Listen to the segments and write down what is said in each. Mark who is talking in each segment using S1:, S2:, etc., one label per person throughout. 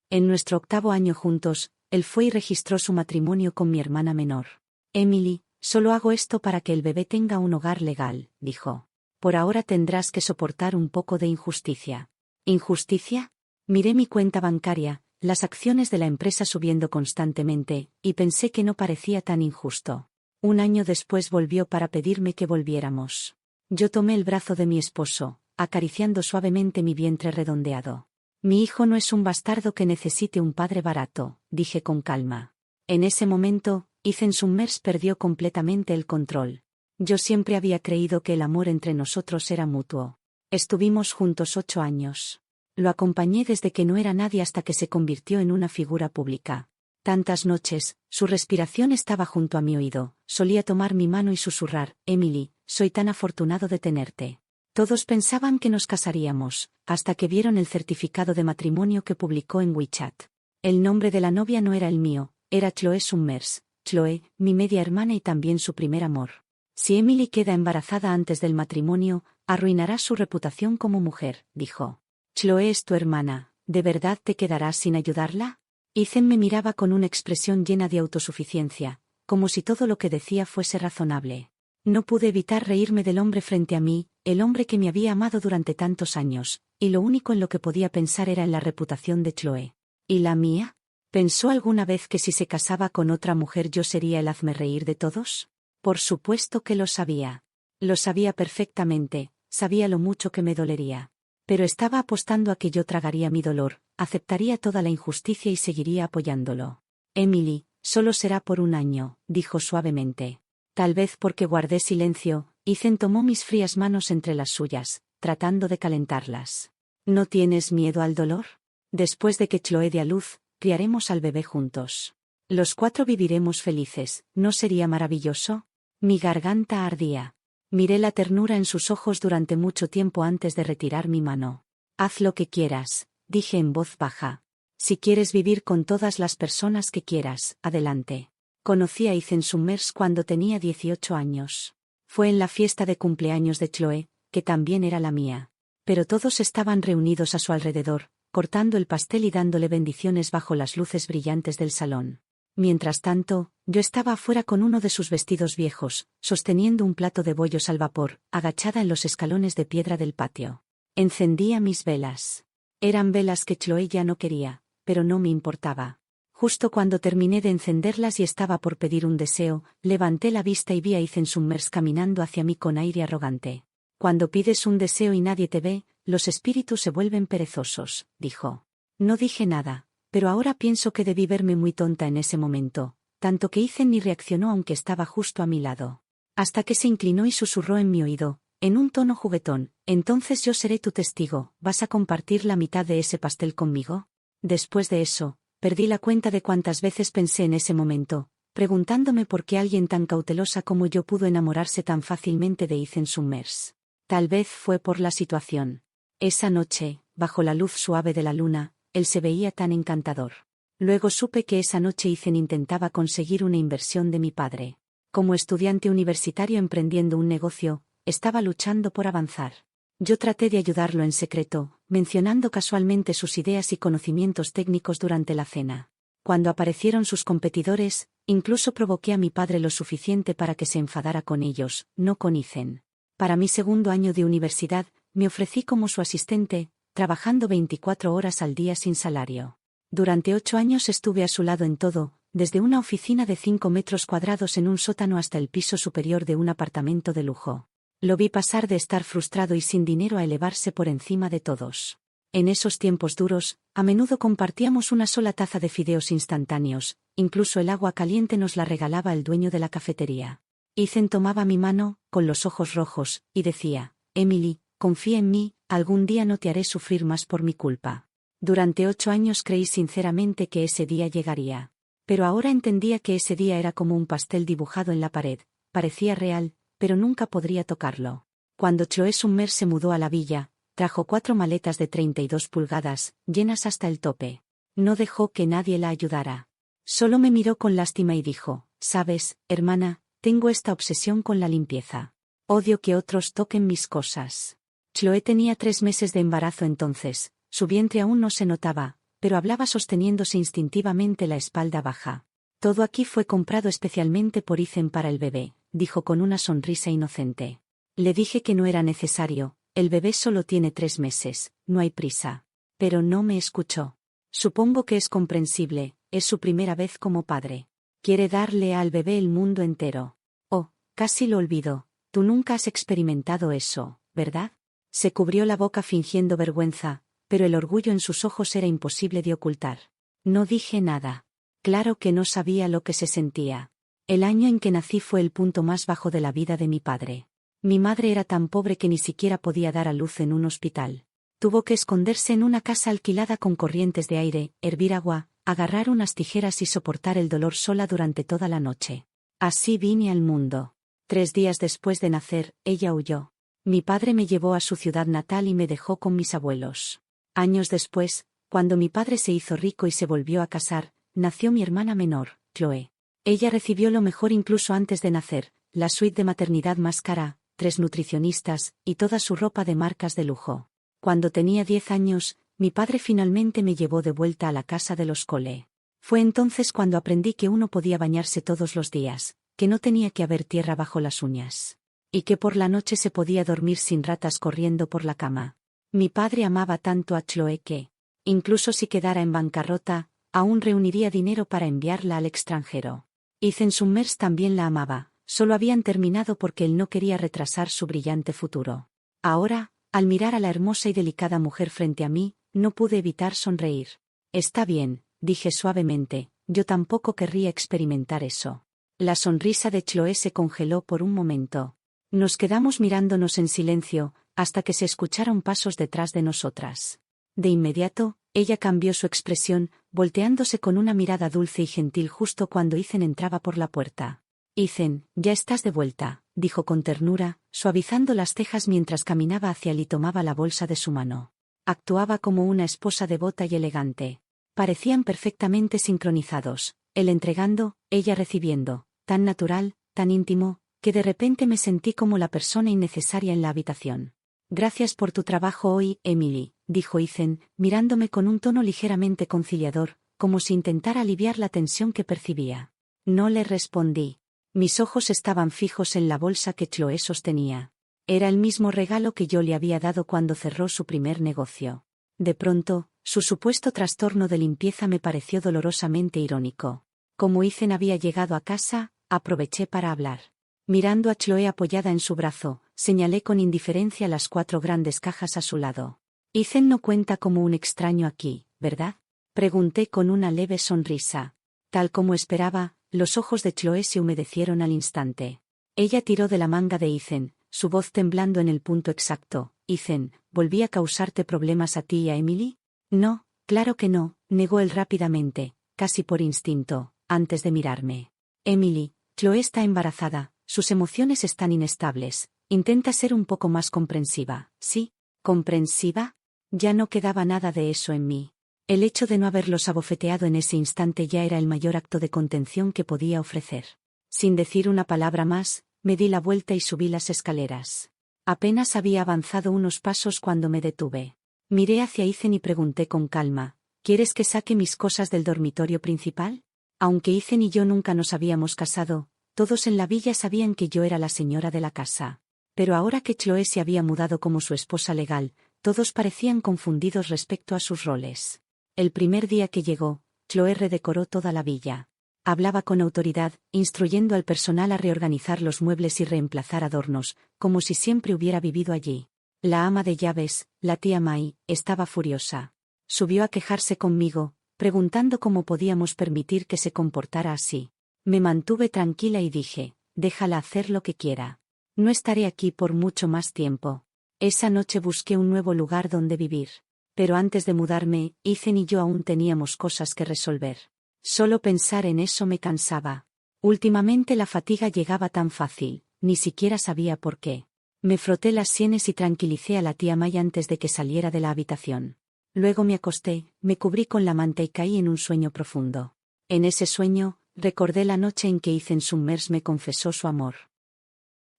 S1: En nuestro 8º año juntos, él fue y registró su matrimonio con mi hermana menor. Emily, solo hago esto para que el bebé tenga un hogar legal, dijo. Por ahora tendrás que soportar un poco de injusticia. ¿Injusticia? Miré mi cuenta bancaria, las acciones de la empresa subiendo constantemente, y pensé que no parecía tan injusto. Un año después volvió para pedirme que volviéramos. Yo tomé el brazo de mi esposo, acariciando suavemente mi vientre redondeado. Mi hijo no es un bastardo que necesite un padre barato, dije con calma. En ese momento, Ethan Summers perdió completamente el control. Yo siempre había creído que el amor entre nosotros era mutuo. Estuvimos juntos 8 años. Lo acompañé desde que no era nadie hasta que se convirtió en una figura pública. Tantas noches, su respiración estaba junto a mi oído, solía tomar mi mano y susurrar, Emily, soy tan afortunado de tenerte. Todos pensaban que nos casaríamos, hasta que vieron el certificado de matrimonio que publicó en WeChat. El nombre de la novia no era el mío, era Chloe Summers, Chloe, mi media hermana y también su primer amor. Si Emily queda embarazada antes del matrimonio, arruinará su reputación como mujer, dijo. Chloe es tu hermana, ¿de verdad te quedarás sin ayudarla? Ethan me miraba con una expresión llena de autosuficiencia, como si todo lo que decía fuese razonable. No pude evitar reírme del hombre frente a mí, el hombre que me había amado durante tantos años, y lo único en lo que podía pensar era en la reputación de Chloe. ¿Y la mía? ¿Pensó alguna vez que si se casaba con otra mujer yo sería el hazmerreír de todos? Por supuesto que lo sabía. Lo sabía perfectamente, sabía lo mucho que me dolería. Pero estaba apostando a que yo tragaría mi dolor, aceptaría toda la injusticia y seguiría apoyándolo. Emily, solo será por un año, dijo suavemente. Tal vez porque guardé silencio, Ethan tomó mis frías manos entre las suyas, tratando de calentarlas. ¿No tienes miedo al dolor? Después de que Chloe dé a luz, criaremos al bebé juntos. Los 4 viviremos felices, ¿no sería maravilloso? Mi garganta ardía. Miré la ternura en sus ojos durante mucho tiempo antes de retirar mi mano. Haz lo que quieras, dije en voz baja. Si quieres vivir con todas las personas que quieras, adelante. Conocí a Ethan Summers cuando tenía 18 años. Fue en la fiesta de cumpleaños de Chloe, que también era la mía. Pero todos estaban reunidos a su alrededor, cortando el pastel y dándole bendiciones bajo las luces brillantes del salón. Mientras tanto, yo estaba afuera con uno de sus vestidos viejos, sosteniendo un plato de bollos al vapor, agachada en los escalones de piedra del patio. Encendía mis velas. Eran velas que Chloe ya no quería, pero no me importaba. Justo cuando terminé de encenderlas y estaba por pedir un deseo, levanté la vista y vi a Ethan Summers caminando hacia mí con aire arrogante. Cuando pides un deseo y nadie te ve, los espíritus se vuelven perezosos, dijo. No dije nada, pero ahora pienso que debí verme muy tonta en ese momento, tanto que Ethan ni reaccionó aunque estaba justo a mi lado. Hasta que se inclinó y susurró en mi oído, en un tono juguetón, entonces yo seré tu testigo, ¿vas a compartir la mitad de ese pastel conmigo? Después de eso, perdí la cuenta de cuántas veces pensé en ese momento, preguntándome por qué alguien tan cautelosa como yo pudo enamorarse tan fácilmente de Ethan Summers. Tal vez fue por la situación. Esa noche, bajo la luz suave de la luna, él se veía tan encantador. Luego supe que esa noche Ethan intentaba conseguir una inversión de mi padre. Como estudiante universitario emprendiendo un negocio, estaba luchando por avanzar. Yo traté de ayudarlo en secreto, mencionando casualmente sus ideas y conocimientos técnicos durante la cena. Cuando aparecieron sus competidores, incluso provoqué a mi padre lo suficiente para que se enfadara con ellos, no con Ethan. Para mi 2º año de universidad, me ofrecí como su asistente, trabajando 24 horas al día sin salario. Durante 8 años estuve a su lado en todo, desde una oficina de 5 metros cuadrados en un sótano hasta el piso superior de un apartamento de lujo. Lo vi pasar de estar frustrado y sin dinero a elevarse por encima de todos. En esos tiempos duros, a menudo compartíamos una sola taza de fideos instantáneos, incluso el agua caliente nos la regalaba el dueño de la cafetería. Ethan tomaba mi mano, con los ojos rojos, y decía, Emily, confía en mí, algún día no te haré sufrir más por mi culpa. Durante 8 años creí sinceramente que ese día llegaría. Pero ahora entendía que ese día era como un pastel dibujado en la pared, parecía real, pero nunca podría tocarlo. Cuando Chloe Summers se mudó a la villa, trajo 4 maletas de 32 pulgadas, llenas hasta el tope. No dejó que nadie la ayudara. Solo me miró con lástima y dijo, «Sabes, hermana, tengo esta obsesión con la limpieza. Odio que otros toquen mis cosas». Chloe tenía 3 meses de embarazo entonces, su vientre aún no se notaba, pero hablaba sosteniéndose instintivamente la espalda baja. Todo aquí fue comprado especialmente por Ethan para el bebé, dijo con una sonrisa inocente. Le dije que no era necesario, el bebé solo tiene 3 meses, no hay prisa. Pero no me escuchó. Supongo que es comprensible, es su primera vez como padre. Quiere darle al bebé el mundo entero. Oh, casi lo olvidó, tú nunca has experimentado eso, ¿verdad? Se cubrió la boca fingiendo vergüenza, pero el orgullo en sus ojos era imposible de ocultar. No dije nada. Claro que no sabía lo que se sentía. El año en que nací fue el punto más bajo de la vida de mi padre. Mi madre era tan pobre que ni siquiera podía dar a luz en un hospital. Tuvo que esconderse en una casa alquilada con corrientes de aire, hervir agua, agarrar unas tijeras y soportar el dolor sola durante toda la noche. Así vine al mundo. 3 días después de nacer, ella huyó. Mi padre me llevó a su ciudad natal y me dejó con mis abuelos. Años después, cuando mi padre se hizo rico y se volvió a casar, nació mi hermana menor, Chloe. Ella recibió lo mejor incluso antes de nacer, la suite de maternidad más cara, 3 nutricionistas, y toda su ropa de marcas de lujo. Cuando tenía 10 años, mi padre finalmente me llevó de vuelta a la casa de los Cole. Fue entonces cuando aprendí que uno podía bañarse todos los días, que no tenía que haber tierra bajo las uñas. Y que por la noche se podía dormir sin ratas corriendo por la cama. Mi padre amaba tanto a Chloe que, incluso si quedara en bancarrota, aún reuniría dinero para enviarla al extranjero. Ethan Summers también la amaba, solo habían terminado porque él no quería retrasar su brillante futuro. Ahora, al mirar a la hermosa y delicada mujer frente a mí, no pude evitar sonreír. Está bien, dije suavemente, yo tampoco querría experimentar eso. La sonrisa de Chloe se congeló por un momento. Nos quedamos mirándonos en silencio, hasta que se escucharon pasos detrás de nosotras. De inmediato, ella cambió su expresión, volteándose con una mirada dulce y gentil justo cuando Ethan entraba por la puerta. Ethan, ya estás de vuelta, dijo con ternura, suavizando las cejas mientras caminaba hacia él y tomaba la bolsa de su mano. Actuaba como una esposa devota y elegante. Parecían perfectamente sincronizados, él entregando, ella recibiendo, tan natural, tan íntimo, que de repente me sentí como la persona innecesaria en la habitación. Gracias por tu trabajo hoy, Emily, dijo Ethan, mirándome con un tono ligeramente conciliador, como si intentara aliviar la tensión que percibía. No le respondí. Mis ojos estaban fijos en la bolsa que Chloe sostenía. Era el mismo regalo que yo le había dado cuando cerró su primer negocio. De pronto, su supuesto trastorno de limpieza me pareció dolorosamente irónico. Como Ethan había llegado a casa, aproveché para hablar. Mirando a Chloe apoyada en su brazo, señalé con indiferencia las 4 grandes cajas a su lado. Ethan no cuenta como un extraño aquí, ¿verdad? Pregunté con una leve sonrisa. Tal como esperaba, los ojos de Chloe se humedecieron al instante. Ella tiró de la manga de Ethan, su voz temblando en el punto exacto. Ethan, ¿volví a causarte problemas a ti y a Emily? No, claro que no, negó él rápidamente, casi por instinto, antes de mirarme. Emily, Chloe está embarazada, sus emociones están inestables, intenta ser un poco más comprensiva, ¿sí? ¿Comprensiva? Ya no quedaba nada de eso en mí. El hecho de no haberlos abofeteado en ese instante ya era el mayor acto de contención que podía ofrecer. Sin decir una palabra más, me di la vuelta y subí las escaleras. Apenas había avanzado unos pasos cuando me detuve. Miré hacia Ethan y pregunté con calma, ¿quieres que saque mis cosas del dormitorio principal? Aunque Ethan y yo nunca nos habíamos casado, todos en la villa sabían que yo era la señora de la casa. Pero ahora que Chloe se había mudado como su esposa legal, todos parecían confundidos respecto a sus roles. El primer día que llegó, Chloe redecoró toda la villa. Hablaba con autoridad, instruyendo al personal a reorganizar los muebles y reemplazar adornos, como si siempre hubiera vivido allí. La ama de llaves, la tía May, estaba furiosa. Subió a quejarse conmigo, preguntando cómo podíamos permitir que se comportara así. Me mantuve tranquila y dije, déjala hacer lo que quiera. No estaré aquí por mucho más tiempo. Esa noche busqué un nuevo lugar donde vivir. Pero antes de mudarme, Ethan y yo aún teníamos cosas que resolver. Solo pensar en eso me cansaba. Últimamente la fatiga llegaba tan fácil, ni siquiera sabía por qué. Me froté las sienes y tranquilicé a la tía May antes de que saliera de la habitación. Luego me acosté, me cubrí con la manta y caí en un sueño profundo. En ese sueño, recordé la noche en que Ethan Summers me confesó su amor.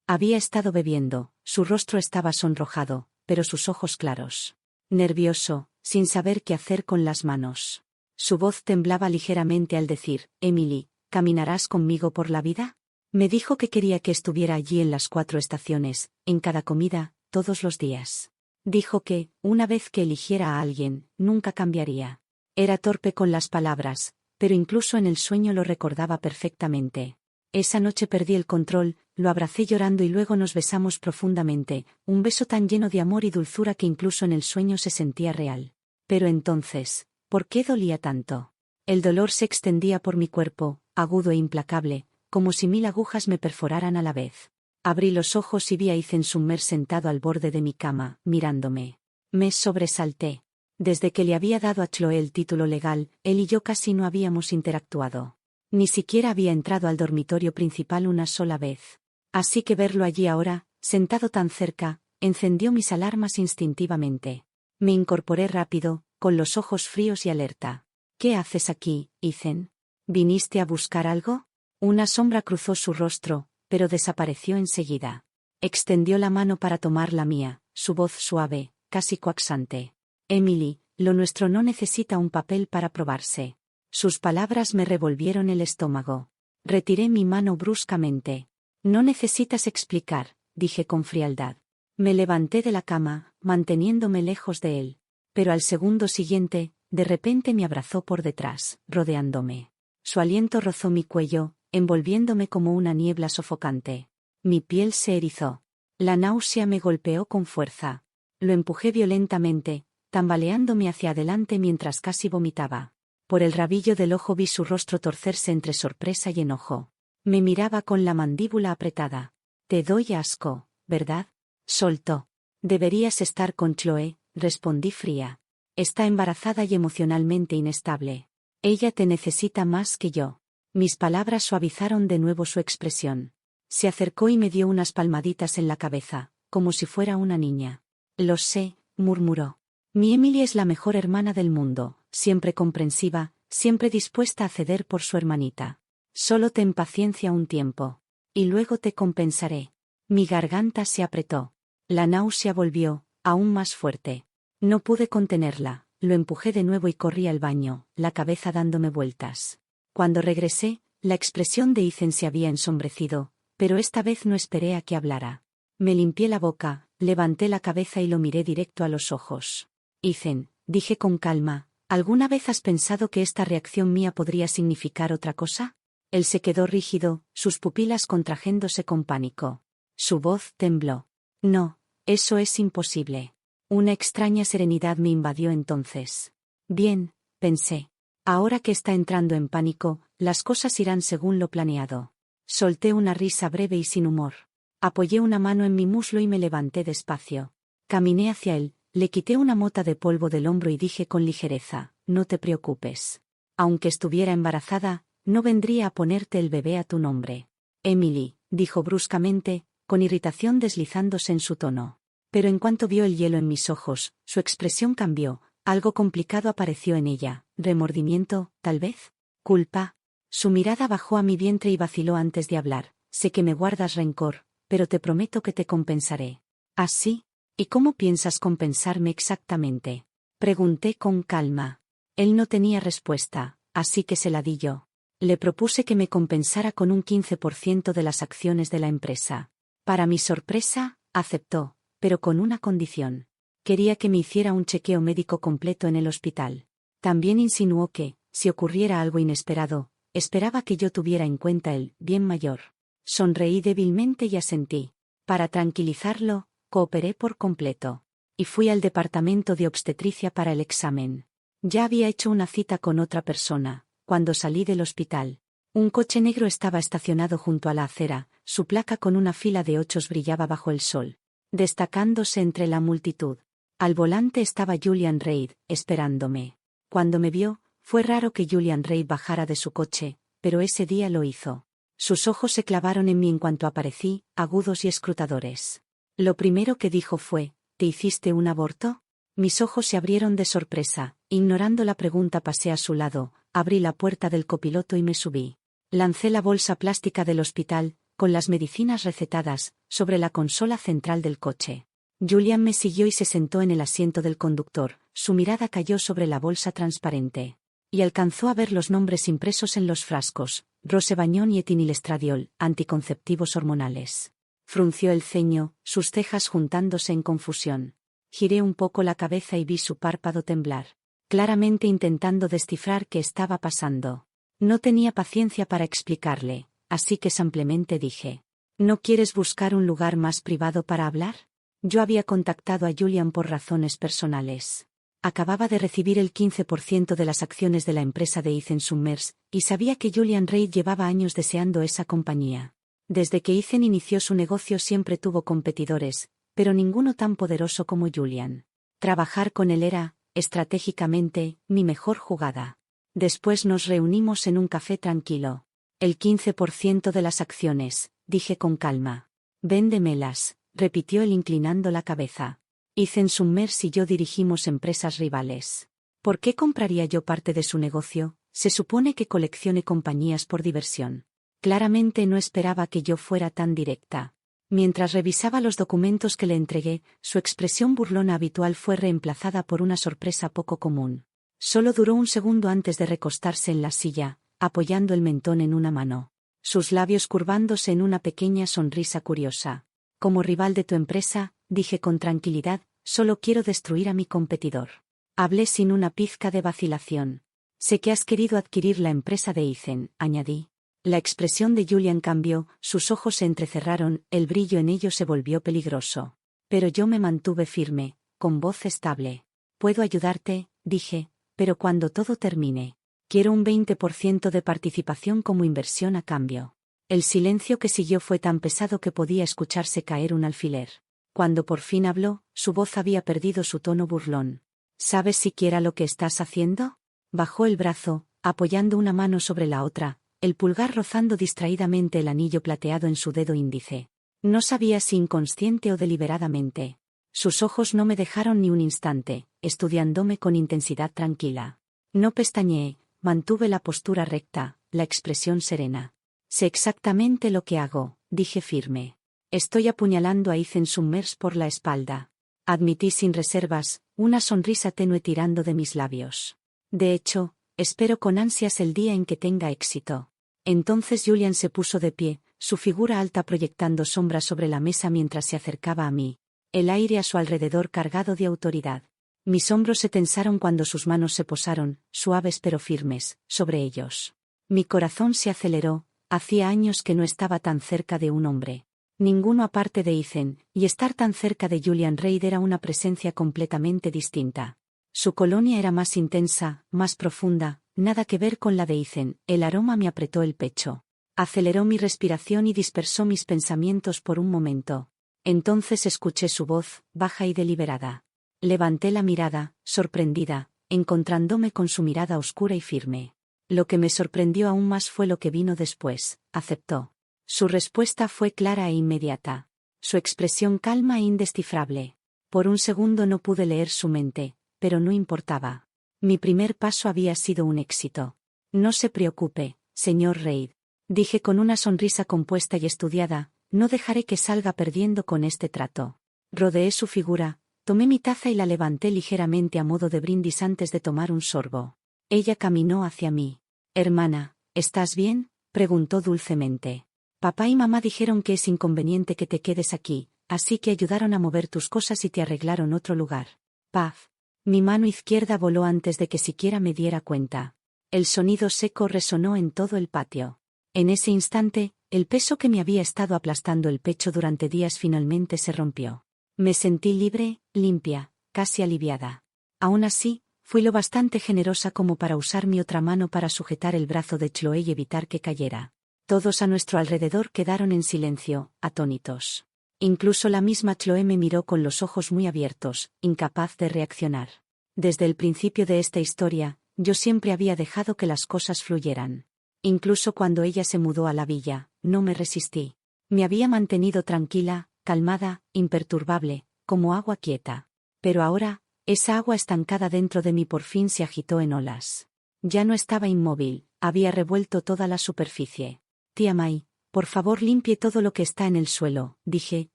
S1: Había estado bebiendo, su rostro estaba sonrojado, pero sus ojos claros. Nervioso, sin saber qué hacer con las manos. Su voz temblaba ligeramente al decir, Emily, ¿caminarás conmigo por la vida? Me dijo que quería que estuviera allí en las 4 estaciones, en cada comida, todos los días. Dijo que, una vez que eligiera a alguien, nunca cambiaría. Era torpe con las palabras, pero incluso en el sueño lo recordaba perfectamente. Esa noche perdí el control, lo abracé llorando y luego nos besamos profundamente, un beso tan lleno de amor y dulzura que incluso en el sueño se sentía real. Pero entonces, ¿por qué dolía tanto? El dolor se extendía por mi cuerpo, agudo e implacable, como si 1000 agujas me perforaran a la vez. Abrí los ojos y vi a Ethan Sumner sentado al borde de mi cama, mirándome. Me sobresalté. Desde que le había dado a Chloe el título legal, él y yo casi no habíamos interactuado. Ni siquiera había entrado al dormitorio principal una sola vez. Así que verlo allí ahora, sentado tan cerca, encendió mis alarmas instintivamente. Me incorporé rápido, con los ojos fríos y alerta. ¿Qué haces aquí, Ethan? ¿Viniste a buscar algo? Una sombra cruzó su rostro, pero desapareció enseguida. Extendió la mano para tomar la mía, su voz suave, casi coaxante. Emily, lo nuestro no necesita un papel para probarse. Sus palabras me revolvieron el estómago. Retiré mi mano bruscamente. No necesitas explicar, dije con frialdad. Me levanté de la cama, manteniéndome lejos de él. Pero al segundo siguiente, de repente me abrazó por detrás, rodeándome. Su aliento rozó mi cuello, envolviéndome como una niebla sofocante. Mi piel se erizó. La náusea me golpeó con fuerza. Lo empujé violentamente, tambaleándome hacia adelante mientras casi vomitaba. Por el rabillo del ojo vi su rostro torcerse entre sorpresa y enojo. Me miraba con la mandíbula apretada. Te doy asco, ¿verdad? Soltó. Deberías estar con Chloe, respondí fría. Está embarazada y emocionalmente inestable. Ella te necesita más que yo. Mis palabras suavizaron de nuevo su expresión. Se acercó y me dio unas palmaditas en la cabeza, como si fuera una niña. Lo sé, murmuró. Mi Emily es la mejor hermana del mundo, siempre comprensiva, siempre dispuesta a ceder por su hermanita. Solo ten paciencia un tiempo. Y luego te compensaré. Mi garganta se apretó. La náusea volvió, aún más fuerte. No pude contenerla, lo empujé de nuevo y corrí al baño, la cabeza dándome vueltas. Cuando regresé, la expresión de Ethan se había ensombrecido, pero esta vez no esperé a que hablara. Me limpié la boca, levanté la cabeza y lo miré directo a los ojos. Ethan, dije con calma, ¿alguna vez has pensado que esta reacción mía podría significar otra cosa? Él se quedó rígido, sus pupilas contrayéndose con pánico. Su voz tembló. No, eso es imposible. Una extraña serenidad me invadió entonces. Bien, pensé. Ahora que está entrando en pánico, las cosas irán según lo planeado. Solté una risa breve y sin humor. Apoyé una mano en mi muslo y me levanté despacio. Caminé hacia él, le quité una mota de polvo del hombro y dije con ligereza, no te preocupes. Aunque estuviera embarazada, no vendría a ponerte el bebé a tu nombre. Emily, dijo bruscamente, con irritación deslizándose en su tono. Pero en cuanto vio el hielo en mis ojos, su expresión cambió, algo complicado apareció en ella, remordimiento, tal vez, culpa. Su mirada bajó a mi vientre y vaciló antes de hablar, sé que me guardas rencor, pero te prometo que te compensaré. ¿Así? ¿Y cómo piensas compensarme exactamente? Pregunté con calma. Él no tenía respuesta, así que se la di yo. Le propuse que me compensara con un 15% de las acciones de la empresa. Para mi sorpresa, aceptó, pero con una condición. Quería que me hiciera un chequeo médico completo en el hospital. También insinuó que, si ocurriera algo inesperado, esperaba que yo tuviera en cuenta el bien mayor. Sonreí débilmente y asentí. Para tranquilizarlo, cooperé por completo. Y fui al departamento de obstetricia para el examen. Ya había hecho una cita con otra persona, cuando salí del hospital. Un coche negro estaba estacionado junto a la acera, su placa con una fila de 8 brillaba bajo el sol, destacándose entre la multitud. Al volante estaba Julian Reid, esperándome. Cuando me vio, fue raro que Julian Reid bajara de su coche, pero ese día lo hizo. Sus ojos se clavaron en mí en cuanto aparecí, agudos y escrutadores. Lo primero que dijo fue, ¿te hiciste un aborto? Mis ojos se abrieron de sorpresa, ignorando la pregunta pasé a su lado, abrí la puerta del copiloto y me subí. Lancé la bolsa plástica del hospital, con las medicinas recetadas, sobre la consola central del coche. Julian me siguió y se sentó en el asiento del conductor, su mirada cayó sobre la bolsa transparente. Y alcanzó a ver los nombres impresos en los frascos: Rosebañón y etinilestradiol, anticonceptivos hormonales. Frunció el ceño, sus cejas juntándose en confusión. Giré un poco la cabeza y vi su párpado temblar, claramente intentando descifrar qué estaba pasando. No tenía paciencia para explicarle, así que simplemente dije: ¿No quieres buscar un lugar más privado para hablar? Yo había contactado a Julian por razones personales. Acababa de recibir el 15% de las acciones de la empresa de Ethan Summers, y sabía que Julian Reid llevaba años deseando esa compañía. Desde que Ethan inició su negocio siempre tuvo competidores, pero ninguno tan poderoso como Julian. Trabajar con él era, estratégicamente, mi mejor jugada. Después nos reunimos en un café tranquilo. El 15% de las acciones, dije con calma. Véndemelas, repitió él inclinando la cabeza. Ethan Summers y yo dirigimos empresas rivales. ¿Por qué compraría yo parte de su negocio? Se supone que coleccione compañías por diversión. Claramente no esperaba que yo fuera tan directa. Mientras revisaba los documentos que le entregué, su expresión burlona habitual fue reemplazada por una sorpresa poco común. Solo duró un segundo antes de recostarse en la silla, apoyando el mentón en una mano. Sus labios curvándose en una pequeña sonrisa curiosa. Como rival de tu empresa, dije con tranquilidad, solo quiero destruir a mi competidor. Hablé sin una pizca de vacilación. Sé que has querido adquirir la empresa de Ethan, añadí. La expresión de Julian cambió, sus ojos se entrecerraron, el brillo en ellos se volvió peligroso. Pero yo me mantuve firme, con voz estable. Puedo ayudarte, dije, pero cuando todo termine. Quiero un 20% de participación como inversión a cambio. El silencio que siguió fue tan pesado que podía escucharse caer un alfiler. Cuando por fin habló, su voz había perdido su tono burlón. ¿Sabes siquiera lo que estás haciendo? Bajó el brazo, apoyando una mano sobre la otra, el pulgar rozando distraídamente el anillo plateado en su dedo índice. No sabía si inconsciente o deliberadamente. Sus ojos no me dejaron ni un instante, estudiándome con intensidad tranquila. No pestañeé, mantuve la postura recta, la expresión serena. Sé exactamente lo que hago, dije firme. Estoy apuñalando a Ethan Summers por la espalda. Admití sin reservas, una sonrisa tenue tirando de mis labios. De hecho, espero con ansias el día en que tenga éxito. Entonces Julian se puso de pie, su figura alta proyectando sombras sobre la mesa mientras se acercaba a mí, el aire a su alrededor cargado de autoridad. Mis hombros se tensaron cuando sus manos se posaron, suaves pero firmes, sobre ellos. Mi corazón se aceleró, hacía años que no estaba tan cerca de un hombre. Ninguno aparte de Ethan, y estar tan cerca de Julian Reid era una presencia completamente distinta. Su colonia era más intensa, más profunda, nada que ver con la de Ethan, el aroma me apretó el pecho. Aceleró mi respiración y dispersó mis pensamientos por un momento. Entonces escuché su voz, baja y deliberada. Levanté la mirada, sorprendida, encontrándome con su mirada oscura y firme. Lo que me sorprendió aún más fue lo que vino después, aceptó. Su respuesta fue clara e inmediata. Su expresión calma e indescifrable. Por un segundo no pude leer su mente, pero no importaba. Mi primer paso había sido un éxito. No se preocupe, señor Reid. Dije con una sonrisa compuesta y estudiada, no dejaré que salga perdiendo con este trato. Rodeé su figura, tomé mi taza y la levanté ligeramente a modo de brindis antes de tomar un sorbo. Ella caminó hacia mí. Hermana, ¿estás bien?, preguntó dulcemente. Papá y mamá dijeron que es inconveniente que te quedes aquí, así que ayudaron a mover tus cosas y te arreglaron otro lugar. Paz. Mi mano izquierda voló antes de que siquiera me diera cuenta. El sonido seco resonó en todo el patio. En ese instante, el peso que me había estado aplastando el pecho durante días finalmente se rompió. Me sentí libre, limpia, casi aliviada. Aún así, fui lo bastante generosa como para usar mi otra mano para sujetar el brazo de Chloe y evitar que cayera. Todos a nuestro alrededor quedaron en silencio, atónitos. Incluso la misma Chloe me miró con los ojos muy abiertos, incapaz de reaccionar. Desde el principio de esta historia, yo siempre había dejado que las cosas fluyeran. Incluso cuando ella se mudó a la villa, no me resistí. Me había mantenido tranquila, calmada, imperturbable, como agua quieta. Pero ahora, esa agua estancada dentro de mí por fin se agitó en olas. Ya no estaba inmóvil, había revuelto toda la superficie. Tía May, por favor limpie todo lo que está en el suelo, dije,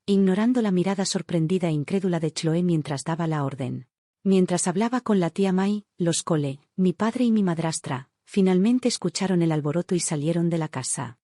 S1: ignorando la mirada sorprendida e incrédula de Chloe mientras daba la orden. Mientras hablaba con la tía Mai, los Cole, mi padre y mi madrastra, finalmente escucharon el alboroto y salieron de la casa.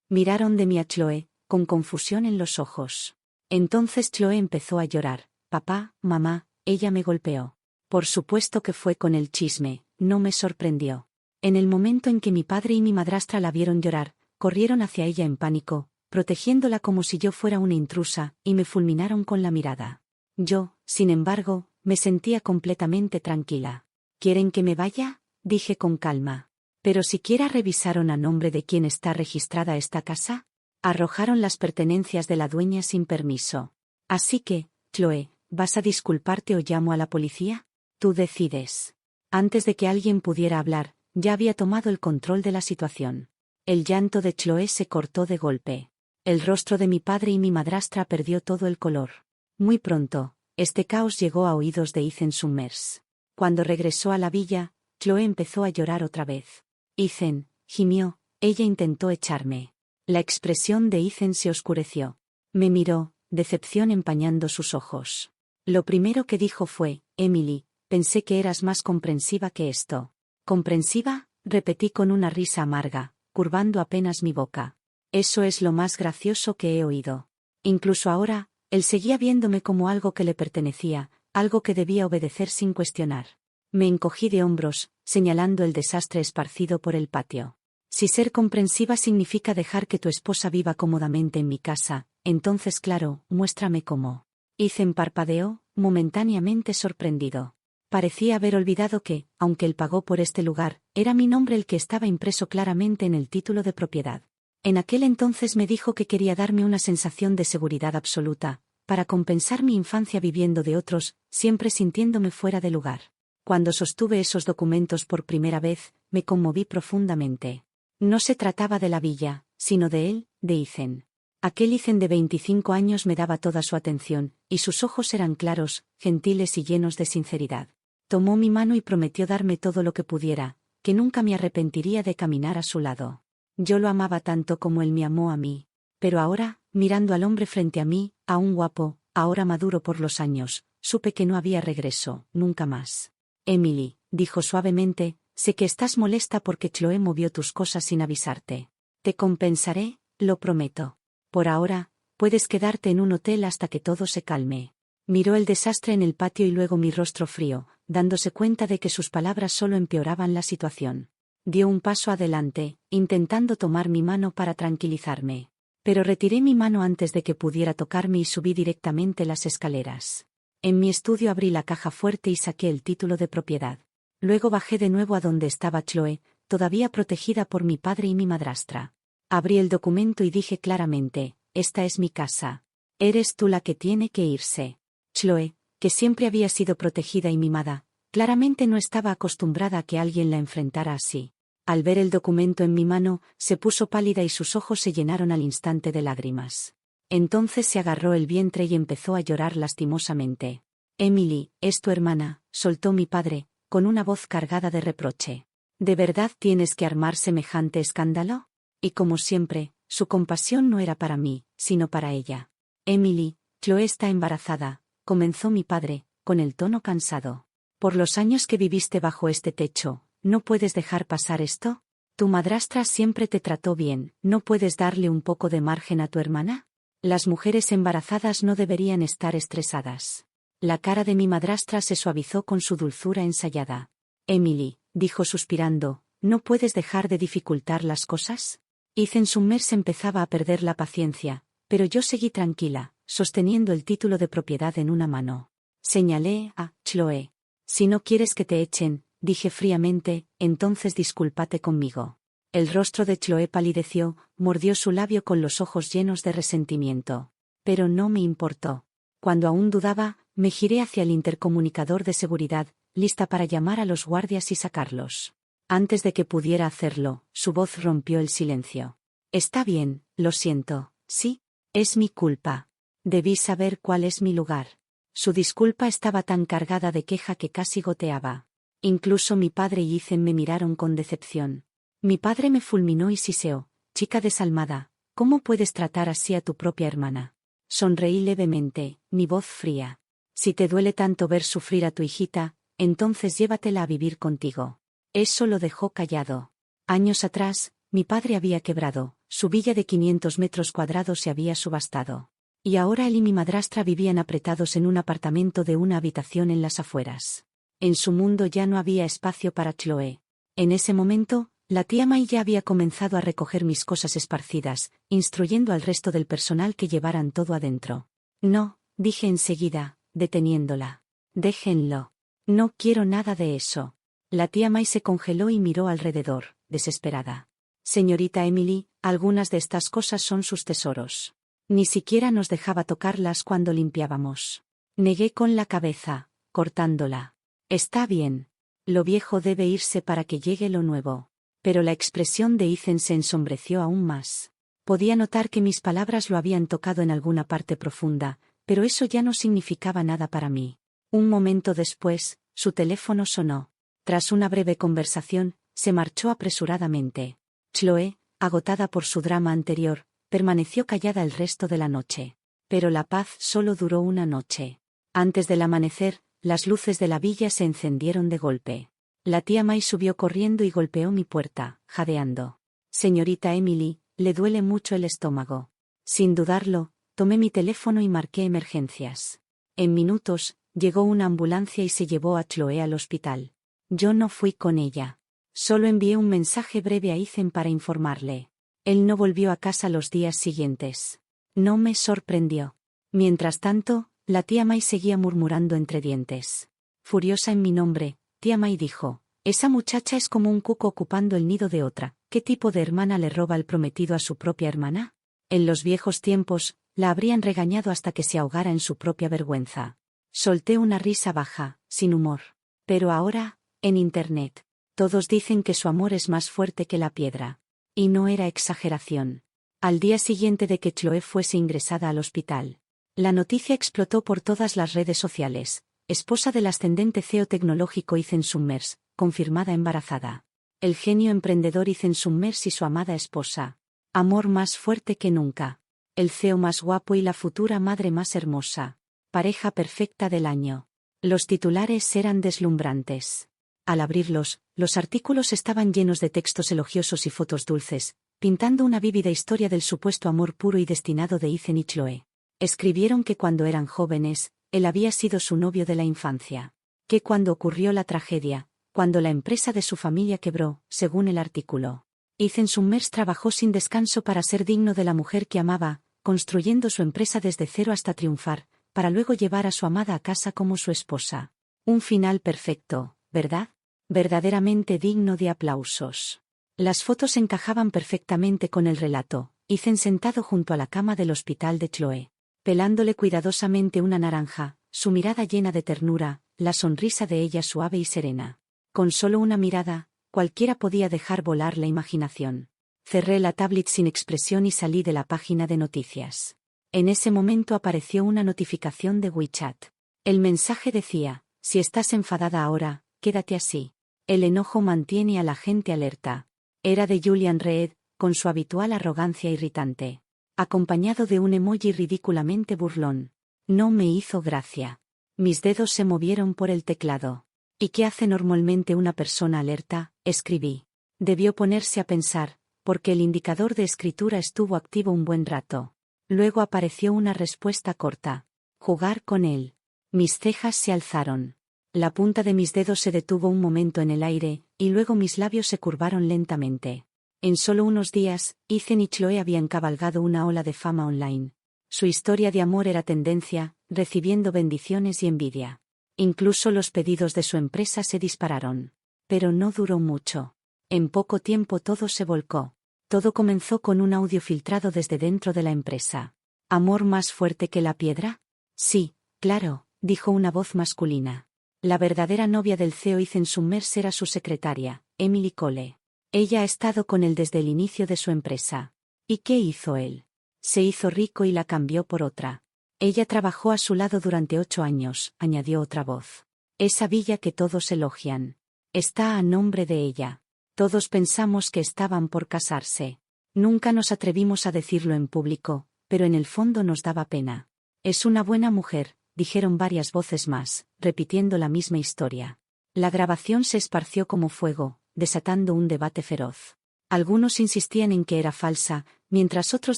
S1: Miraron de mí a Chloe, con confusión en los ojos. Entonces Chloe empezó a llorar. Papá, mamá, ella me golpeó. Por supuesto que fue con el chisme, no me sorprendió. En el momento en que mi padre y mi madrastra la vieron llorar, corrieron hacia ella en pánico, protegiéndola como si yo fuera una intrusa, y me fulminaron con la mirada. Yo, sin embargo, me sentía completamente tranquila. ¿Quieren que me vaya?, dije con calma. ¿Pero siquiera revisaron a nombre de quién está registrada esta casa? Arrojaron las pertenencias de la dueña sin permiso. Así que, Chloe, ¿vas a disculparte o llamo a la policía? Tú decides. Antes de que alguien pudiera hablar, ya había tomado el control de la situación. El llanto de Chloe se cortó de golpe. El rostro de mi padre y mi madrastra perdió todo el color. Muy pronto, este caos llegó a oídos de Ethan Summers. Cuando regresó a la villa, Chloe empezó a llorar otra vez. Ethan, gimió, ella intentó echarme. La expresión de Ethan se oscureció. Me miró, decepción empañando sus ojos. Lo primero que dijo fue, Emily, pensé que eras más comprensiva que esto. ¿Comprensiva?, repetí con una risa amarga, curvando apenas mi boca. Eso es lo más gracioso que he oído. Incluso ahora, él seguía viéndome como algo que le pertenecía, algo que debía obedecer sin cuestionar. Me encogí de hombros, señalando el desastre esparcido por el patio. Si ser comprensiva significa dejar que tu esposa viva cómodamente en mi casa, entonces claro, muéstrame cómo. Ethan parpadeó, momentáneamente sorprendido. Parecía haber olvidado que, aunque él pagó por este lugar, era mi nombre el que estaba impreso claramente en el título de propiedad. En aquel entonces me dijo que quería darme una sensación de seguridad absoluta, para compensar mi infancia viviendo de otros, siempre sintiéndome fuera de lugar. Cuando sostuve esos documentos por primera vez, me conmoví profundamente. No se trataba de la villa, sino de él, de Ethan. Aquel Ethan de 25 años me daba toda su atención, y sus ojos eran claros, gentiles y llenos de sinceridad. Tomó mi mano y prometió darme todo lo que pudiera, que nunca me arrepentiría de caminar a su lado. Yo lo amaba tanto como él me amó a mí. Pero ahora, mirando al hombre frente a mí, aún guapo, ahora maduro por los años, supe que no había regreso, nunca más. Emily, dijo suavemente, sé que estás molesta porque Chloe movió tus cosas sin avisarte. Te compensaré, lo prometo. Por ahora, puedes quedarte en un hotel hasta que todo se calme. Miró el desastre en el patio y luego mi rostro frío, dándose cuenta de que sus palabras solo empeoraban la situación. Dio un paso adelante, intentando tomar mi mano para tranquilizarme. Pero retiré mi mano antes de que pudiera tocarme y subí directamente las escaleras. En mi estudio abrí la caja fuerte y saqué el título de propiedad. Luego bajé de nuevo a donde estaba Chloe, todavía protegida por mi padre y mi madrastra. Abrí el documento y dije claramente, esta es mi casa. Eres tú la que tiene que irse. Chloe, que siempre había sido protegida y mimada, claramente no estaba acostumbrada a que alguien la enfrentara así. Al ver el documento en mi mano, se puso pálida y sus ojos se llenaron al instante de lágrimas. Entonces se agarró el vientre y empezó a llorar lastimosamente. Emily, es tu hermana, soltó mi padre, con una voz cargada de reproche. ¿De verdad tienes que armar semejante escándalo? Y como siempre, su compasión no era para mí, sino para ella. Emily, Chloe está embarazada, comenzó mi padre, con el tono cansado. Por los años que viviste bajo este techo, ¿no puedes dejar pasar esto? Tu madrastra siempre te trató bien, ¿no puedes darle un poco de margen a tu hermana? Las mujeres embarazadas no deberían estar estresadas. La cara de mi madrastra se suavizó con su dulzura ensayada. Emily, dijo suspirando, ¿no puedes dejar de dificultar las cosas? Ethan Summers empezaba a perder la paciencia, pero yo seguí tranquila, sosteniendo el título de propiedad en una mano. Señalé a Chloe. Si no quieres que te echen, dije fríamente, entonces discúlpate conmigo. El rostro de Chloe palideció, mordió su labio con los ojos llenos de resentimiento. Pero no me importó. Cuando aún dudaba, me giré hacia el intercomunicador de seguridad, lista para llamar a los guardias y sacarlos. Antes de que pudiera hacerlo, su voz rompió el silencio. Está bien, lo siento, sí, es mi culpa. Debí saber cuál es mi lugar. Su disculpa estaba tan cargada de queja que casi goteaba. Incluso mi padre y Ethan me miraron con decepción. Mi padre me fulminó y siseó, chica desalmada, ¿cómo puedes tratar así a tu propia hermana? Sonreí levemente, mi voz fría. Si te duele tanto ver sufrir a tu hijita, entonces llévatela a vivir contigo. Eso lo dejó callado. Años atrás, mi padre había quebrado, su villa de 500 metros cuadrados se había subastado. Y ahora él y mi madrastra vivían apretados en un apartamento de una habitación en las afueras. En su mundo ya no había espacio para Chloe. En ese momento, la tía May ya había comenzado a recoger mis cosas esparcidas, instruyendo al resto del personal que llevaran todo adentro. No, dije enseguida, deteniéndola. Déjenlo. No quiero nada de eso. La tía May se congeló y miró alrededor, desesperada. Señorita Emily, algunas de estas cosas son sus tesoros. Ni siquiera nos dejaba tocarlas cuando limpiábamos. Negué con la cabeza, cortándola. Está bien. Lo viejo debe irse para que llegue lo nuevo. Pero la expresión de Ethan se ensombreció aún más. Podía notar que mis palabras lo habían tocado en alguna parte profunda, pero eso ya no significaba nada para mí. Un momento después, su teléfono sonó. Tras una breve conversación, se marchó apresuradamente. Chloe, agotada por su drama anterior, permaneció callada el resto de la noche. Pero la paz solo duró una noche. Antes del amanecer, las luces de la villa se encendieron de golpe. La tía May subió corriendo y golpeó mi puerta, jadeando. Señorita Emily, le duele mucho el estómago. Sin dudarlo, tomé mi teléfono y marqué emergencias. En minutos, llegó una ambulancia y se llevó a Chloe al hospital. Yo no fui con ella. Solo envié un mensaje breve a Ethan para informarle. Él no volvió a casa los días siguientes. No me sorprendió. Mientras tanto, la tía May seguía murmurando entre dientes. Furiosa en mi nombre, tía May dijo, esa muchacha es como un cuco ocupando el nido de otra. ¿Qué tipo de hermana le roba el prometido a su propia hermana? En los viejos tiempos, la habrían regañado hasta que se ahogara en su propia vergüenza. Solté una risa baja, sin humor. Pero ahora, en Internet, todos dicen que su amor es más fuerte que la piedra. Y no era exageración. Al día siguiente de que Chloe fuese ingresada al hospital, la noticia explotó por todas las redes sociales. Esposa del ascendente CEO tecnológico Ethan Summers, confirmada embarazada. El genio emprendedor Ethan Summers y su amada esposa. Amor más fuerte que nunca. El CEO más guapo y la futura madre más hermosa. Pareja perfecta del año. Los titulares eran deslumbrantes. Al abrirlos, los artículos estaban llenos de textos elogiosos y fotos dulces, pintando una vívida historia del supuesto amor puro y destinado de Ethan y Chloe. Escribieron que cuando eran jóvenes, él había sido su novio de la infancia. Que cuando ocurrió la tragedia, cuando la empresa de su familia quebró, según el artículo, Ethan Summers trabajó sin descanso para ser digno de la mujer que amaba, construyendo su empresa desde cero hasta triunfar, para luego llevar a su amada a casa como su esposa. Un final perfecto, ¿verdad? Verdaderamente digno de aplausos. Las fotos encajaban perfectamente con el relato. Ethan sentado junto a la cama del hospital de Chloe, pelándole cuidadosamente una naranja, su mirada llena de ternura, la sonrisa de ella suave y serena. Con solo una mirada, cualquiera podía dejar volar la imaginación. Cerré la tablet sin expresión y salí de la página de noticias. En ese momento apareció una notificación de WeChat. El mensaje decía, si estás enfadada ahora, quédate así. El enojo mantiene a la gente alerta. Era de Julian Reed, con su habitual arrogancia irritante. Acompañado de un emoji ridículamente burlón. No me hizo gracia. Mis dedos se movieron por el teclado. ¿Y qué hace normalmente una persona alerta? Escribí. Debió ponerse a pensar, porque el indicador de escritura estuvo activo un buen rato. Luego apareció una respuesta corta. Jugar con él. Mis cejas se alzaron. La punta de mis dedos se detuvo un momento en el aire, y luego mis labios se curvaron lentamente. En solo unos días, Ethan y Chloe habían cabalgado una ola de fama online. Su historia de amor era tendencia, recibiendo bendiciones y envidia. Incluso los pedidos de su empresa se dispararon. Pero no duró mucho. En poco tiempo todo se volcó. Todo comenzó con un audio filtrado desde dentro de la empresa. ¿Amor más fuerte que la piedra? Sí, claro, dijo una voz masculina. La verdadera novia del CEO Ethan Summers era su secretaria, Emily Cole. Ella ha estado con él desde el inicio de su empresa. ¿Y qué hizo él? Se hizo rico y la cambió por otra. Ella trabajó a su lado durante 8 años, añadió otra voz. Esa villa que todos elogian. Está a nombre de ella. Todos pensamos que estaban por casarse. Nunca nos atrevimos a decirlo en público, pero en el fondo nos daba pena. Es una buena mujer, dijeron varias voces más, repitiendo la misma historia. La grabación se esparció como fuego, desatando un debate feroz. Algunos insistían en que era falsa, mientras otros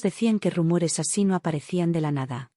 S1: decían que rumores así no aparecían de la nada.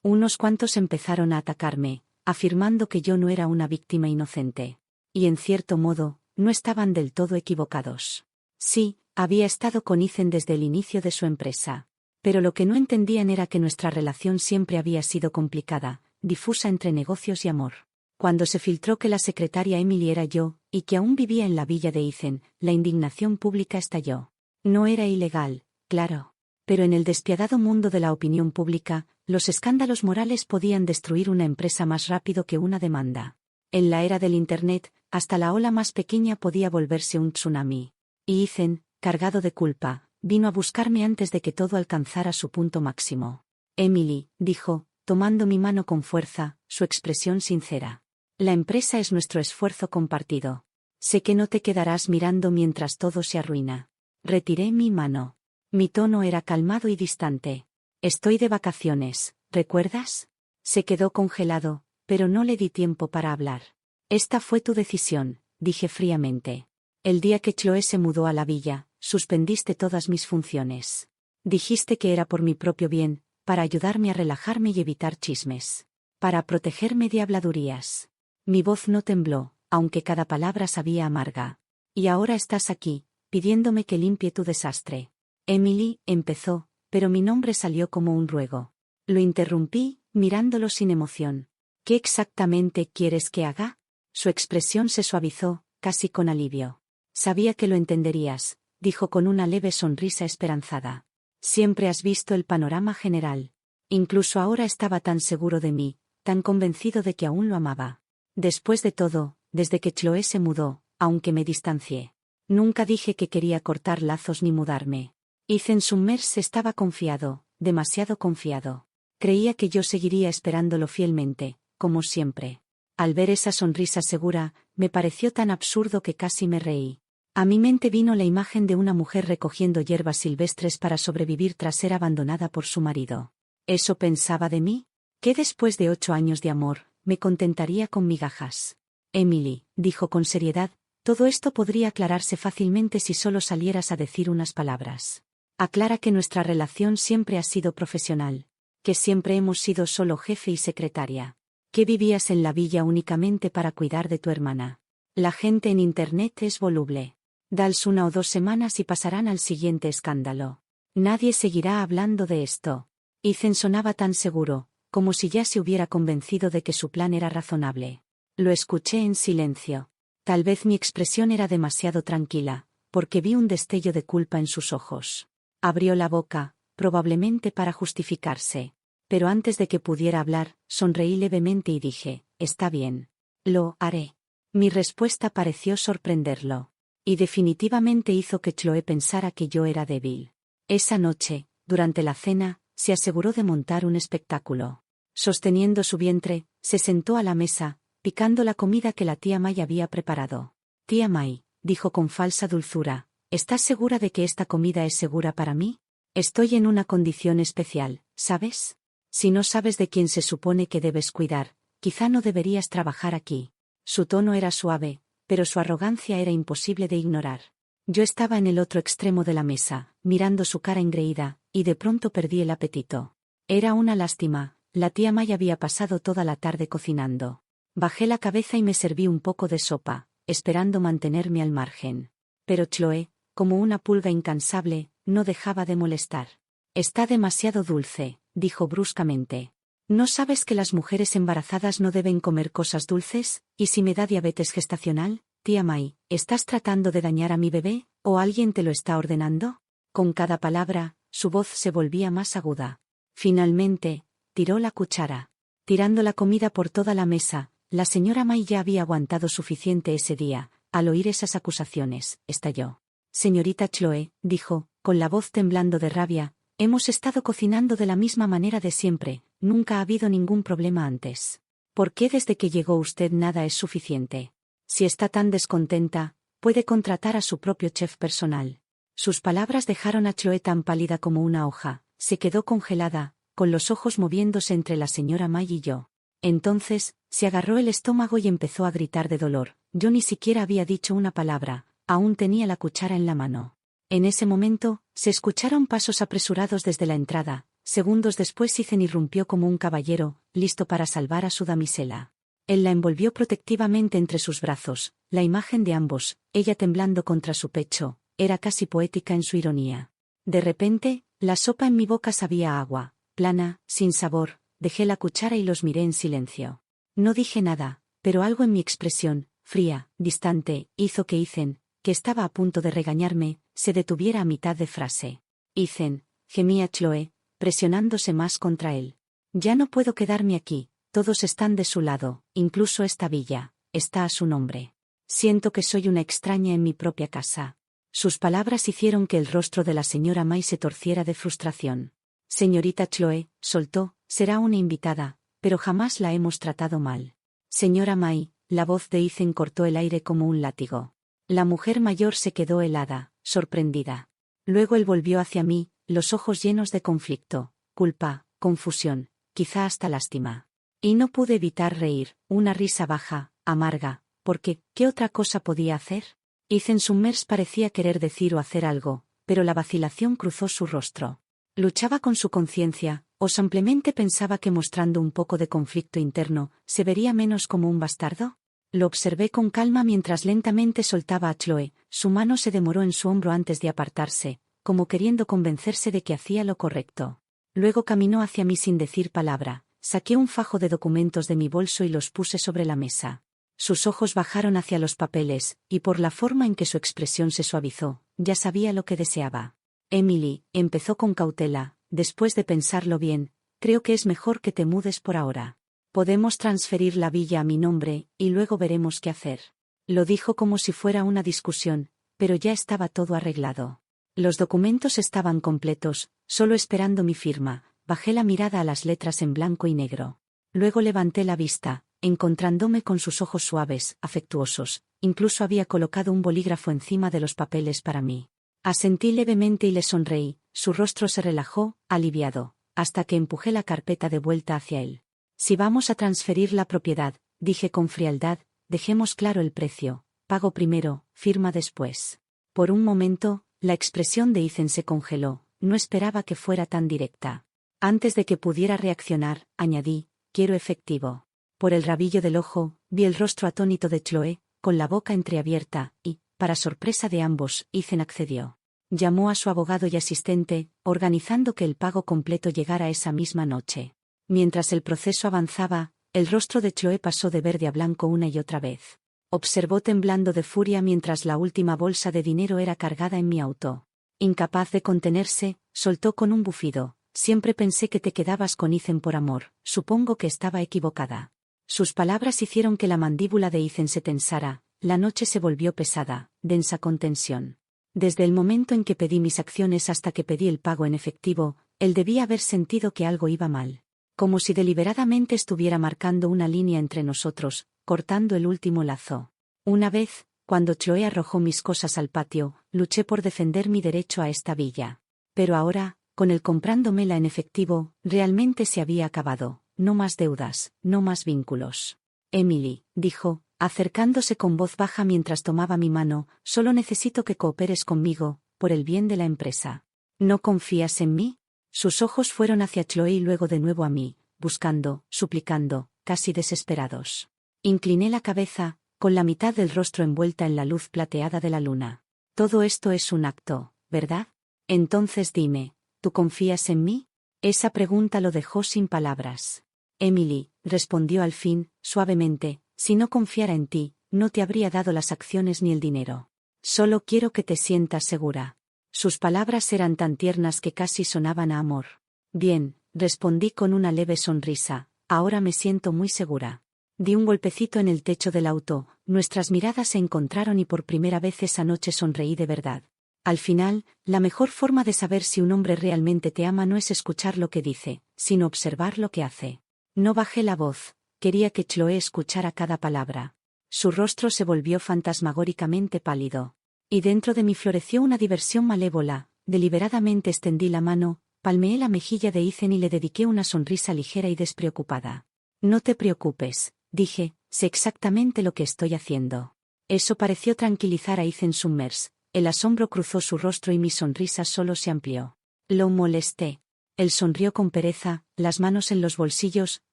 S1: Unos cuantos empezaron a atacarme, afirmando que yo no era una víctima inocente. Y en cierto modo, no estaban del todo equivocados. Sí, había estado con Ethan desde el inicio de su empresa. Pero lo que no entendían era que nuestra relación siempre había sido complicada, difusa entre negocios y amor. Cuando se filtró que la secretaria Emily era yo, y que aún vivía en la villa de Ethan, la indignación pública estalló. No era ilegal, claro. Pero en el despiadado mundo de la opinión pública, los escándalos morales podían destruir una empresa más rápido que una demanda. En la era del Internet, hasta la ola más pequeña podía volverse un tsunami. Y Ethan, cargado de culpa, vino a buscarme antes de que todo alcanzara su punto máximo. Emily, dijo, tomando mi mano con fuerza, su expresión sincera. La empresa es nuestro esfuerzo compartido. Sé que no te quedarás mirando mientras todo se arruina. Retiré mi mano. Mi tono era calmado y distante. Estoy de vacaciones, ¿recuerdas? Se quedó congelado, pero no le di tiempo para hablar. Esta fue tu decisión, dije fríamente. El día que Chloe se mudó a la villa, suspendiste todas mis funciones. Dijiste que era por mi propio bien, para ayudarme a relajarme y evitar chismes. Para protegerme de habladurías. Mi voz no tembló, aunque cada palabra sabía amarga. Y ahora estás aquí, pidiéndome que limpie tu desastre. Emily, empezó, pero mi nombre salió como un ruego. Lo interrumpí, mirándolo sin emoción. ¿Qué exactamente quieres que haga? Su expresión se suavizó, casi con alivio. Sabía que lo entenderías, dijo con una leve sonrisa esperanzada. Siempre has visto el panorama general. Incluso ahora estaba tan seguro de mí, tan convencido de que aún lo amaba. Después de todo, desde que Chloe se mudó, aunque me distancié. Nunca dije que quería cortar lazos ni mudarme. Ethan Summers estaba confiado, demasiado confiado. Creía que yo seguiría esperándolo fielmente, como siempre. Al ver esa sonrisa segura, me pareció tan absurdo que casi me reí. A mi mente vino la imagen de una mujer recogiendo hierbas silvestres para sobrevivir tras ser abandonada por su marido. ¿Eso pensaba de mí? ¿Que después de 8 años de amor, me contentaría con migajas? Emily, dijo con seriedad, todo esto podría aclararse fácilmente si solo salieras a decir unas palabras. Aclara que nuestra relación siempre ha sido profesional, que siempre hemos sido solo jefe y secretaria, que vivías en la villa únicamente para cuidar de tu hermana. La gente en Internet es voluble. Dales 1 o 2 semanas y pasarán al siguiente escándalo. Nadie seguirá hablando de esto. Ethan sonaba tan seguro, como si ya se hubiera convencido de que su plan era razonable. Lo escuché en silencio. Tal vez mi expresión era demasiado tranquila, porque vi un destello de culpa en sus ojos. Abrió la boca, probablemente para justificarse. Pero antes de que pudiera hablar, sonreí levemente y dije, está bien. Lo haré. Mi respuesta pareció sorprenderlo. Y definitivamente hizo que Chloe pensara que yo era débil. Esa noche, durante la cena, se aseguró de montar un espectáculo. Sosteniendo su vientre, se sentó a la mesa, picando la comida que la tía May había preparado. Tía May, dijo con falsa dulzura, ¿estás segura de que esta comida es segura para mí? Estoy en una condición especial, ¿sabes? Si no sabes de quién se supone que debes cuidar, quizá no deberías trabajar aquí. Su tono era suave, pero su arrogancia era imposible de ignorar. Yo estaba en el otro extremo de la mesa, mirando su cara engreída, y de pronto perdí el apetito. Era una lástima, la tía May había pasado toda la tarde cocinando. Bajé la cabeza y me serví un poco de sopa, esperando mantenerme al margen. Pero Chloe, como una pulga incansable, no dejaba de molestar. Está demasiado dulce, dijo bruscamente. ¿No sabes que las mujeres embarazadas no deben comer cosas dulces? ¿Y si me da diabetes gestacional? Tía May, ¿estás tratando de dañar a mi bebé, o alguien te lo está ordenando? Con cada palabra, su voz se volvía más aguda. Finalmente, tiró la cuchara. Tirando la comida por toda la mesa, la señora May ya había aguantado suficiente ese día. Al oír esas acusaciones, estalló. Señorita Chloe, dijo, con la voz temblando de rabia, hemos estado cocinando de la misma manera de siempre, nunca ha habido ningún problema antes. ¿Por qué desde que llegó usted nada es suficiente? Si está tan descontenta, puede contratar a su propio chef personal. Sus palabras dejaron a Chloe tan pálida como una hoja, se quedó congelada, con los ojos moviéndose entre la señora May y yo. Entonces, se agarró el estómago y empezó a gritar de dolor. Yo ni siquiera había dicho una palabra, aún tenía la cuchara en la mano. En ese momento, se escucharon pasos apresurados desde la entrada. Segundos después Ethan irrumpió como un caballero, listo para salvar a su damisela. Él la envolvió protectivamente entre sus brazos, la imagen de ambos, ella temblando contra su pecho, era casi poética en su ironía. De repente, la sopa en mi boca sabía a agua, plana, sin sabor, dejé la cuchara y los miré en silencio. No dije nada, pero algo en mi expresión, fría, distante, hizo que Ethan, que estaba a punto de regañarme, se detuviera a mitad de frase. Ethan, gemía Chloe, presionándose más contra él. Ya no puedo quedarme aquí, todos están de su lado, incluso esta villa, está a su nombre. Siento que soy una extraña en mi propia casa. Sus palabras hicieron que el rostro de la señora May se torciera de frustración. Señorita Chloe, soltó, será una invitada, pero jamás la hemos tratado mal. Señora May, la voz de Ethan cortó el aire como un látigo. La mujer mayor se quedó helada, sorprendida. Luego él volvió hacia mí, los ojos llenos de conflicto, culpa, confusión, quizá hasta lástima. Y no pude evitar reír, una risa baja, amarga, porque, ¿qué otra cosa podía hacer? Ethan Summers parecía querer decir o hacer algo, pero la vacilación cruzó su rostro. ¿Luchaba con su conciencia, o simplemente pensaba que mostrando un poco de conflicto interno, se vería menos como un bastardo? Lo observé con calma mientras lentamente soltaba a Chloe, su mano se demoró en su hombro antes de apartarse, como queriendo convencerse de que hacía lo correcto. Luego caminó hacia mí sin decir palabra, saqué un fajo de documentos de mi bolso y los puse sobre la mesa. Sus ojos bajaron hacia los papeles, y por la forma en que su expresión se suavizó, ya sabía lo que deseaba. Emily, empezó con cautela, después de pensarlo bien, creo que es mejor que te mudes por ahora. Podemos transferir la villa a mi nombre, y luego veremos qué hacer. Lo dijo como si fuera una discusión, pero ya estaba todo arreglado. Los documentos estaban completos, solo esperando mi firma. Bajé la mirada a las letras en blanco y negro. Luego levanté la vista, encontrándome con sus ojos suaves, afectuosos, incluso había colocado un bolígrafo encima de los papeles para mí. Asentí levemente y le sonreí, su rostro se relajó, aliviado, hasta que empujé la carpeta de vuelta hacia él. Si vamos a transferir la propiedad, dije con frialdad, dejemos claro el precio, pago primero, firma después. Por un momento, la expresión de Ethan se congeló, no esperaba que fuera tan directa. Antes de que pudiera reaccionar, añadí, quiero efectivo. Por el rabillo del ojo, vi el rostro atónito de Chloe, con la boca entreabierta, y, para sorpresa de ambos, Ethan accedió. Llamó a su abogado y asistente, organizando que el pago completo llegara esa misma noche. Mientras el proceso avanzaba, el rostro de Chloe pasó de verde a blanco una y otra vez. Observó temblando de furia mientras la última bolsa de dinero era cargada en mi auto. Incapaz de contenerse, soltó con un bufido. Siempre pensé que te quedabas con Ethan por amor, supongo que estaba equivocada. Sus palabras hicieron que la mandíbula de Ethan se tensara, la noche se volvió pesada, densa con tensión. Desde el momento en que pedí mis acciones hasta que pedí el pago en efectivo, él debía haber sentido que algo iba mal. Como si deliberadamente estuviera marcando una línea entre nosotros, cortando el último lazo. Una vez, cuando Chloe arrojó mis cosas al patio, luché por defender mi derecho a esta villa. Pero ahora, con él comprándomela en efectivo, realmente se había acabado. No más deudas, no más vínculos. Emily, dijo, acercándose con voz baja mientras tomaba mi mano, solo necesito que cooperes conmigo, por el bien de la empresa. ¿No confías en mí? Sus ojos fueron hacia Chloe y luego de nuevo a mí, buscando, suplicando, casi desesperados. Incliné la cabeza, con la mitad del rostro envuelta en la luz plateada de la luna. Todo esto es un acto, ¿verdad? Entonces dime, ¿tú confías en mí? Esa pregunta lo dejó sin palabras. Emily, respondió al fin, suavemente, si no confiara en ti, no te habría dado las acciones ni el dinero. Solo quiero que te sientas segura. Sus palabras eran tan tiernas que casi sonaban a amor. Bien, respondí con una leve sonrisa, ahora me siento muy segura. Di un golpecito en el techo del auto, nuestras miradas se encontraron y por primera vez esa noche sonreí de verdad. Al final, la mejor forma de saber si un hombre realmente te ama no es escuchar lo que dice, sino observar lo que hace. No bajé la voz, quería que Chloe escuchara cada palabra. Su rostro se volvió fantasmagóricamente pálido. Y dentro de mí floreció una diversión malévola, deliberadamente extendí la mano, palmeé la mejilla de Ethan y le dediqué una sonrisa ligera y despreocupada. No te preocupes, dije, sé exactamente lo que estoy haciendo. Eso pareció tranquilizar a Ethan Summers. El asombro cruzó su rostro y mi sonrisa solo se amplió. Lo molesté. Él sonrió con pereza, las manos en los bolsillos,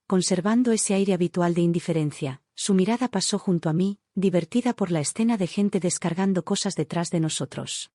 S1: conservando ese aire habitual de indiferencia. Su mirada pasó junto a mí, divertida por la escena de gente descargando cosas detrás de nosotros.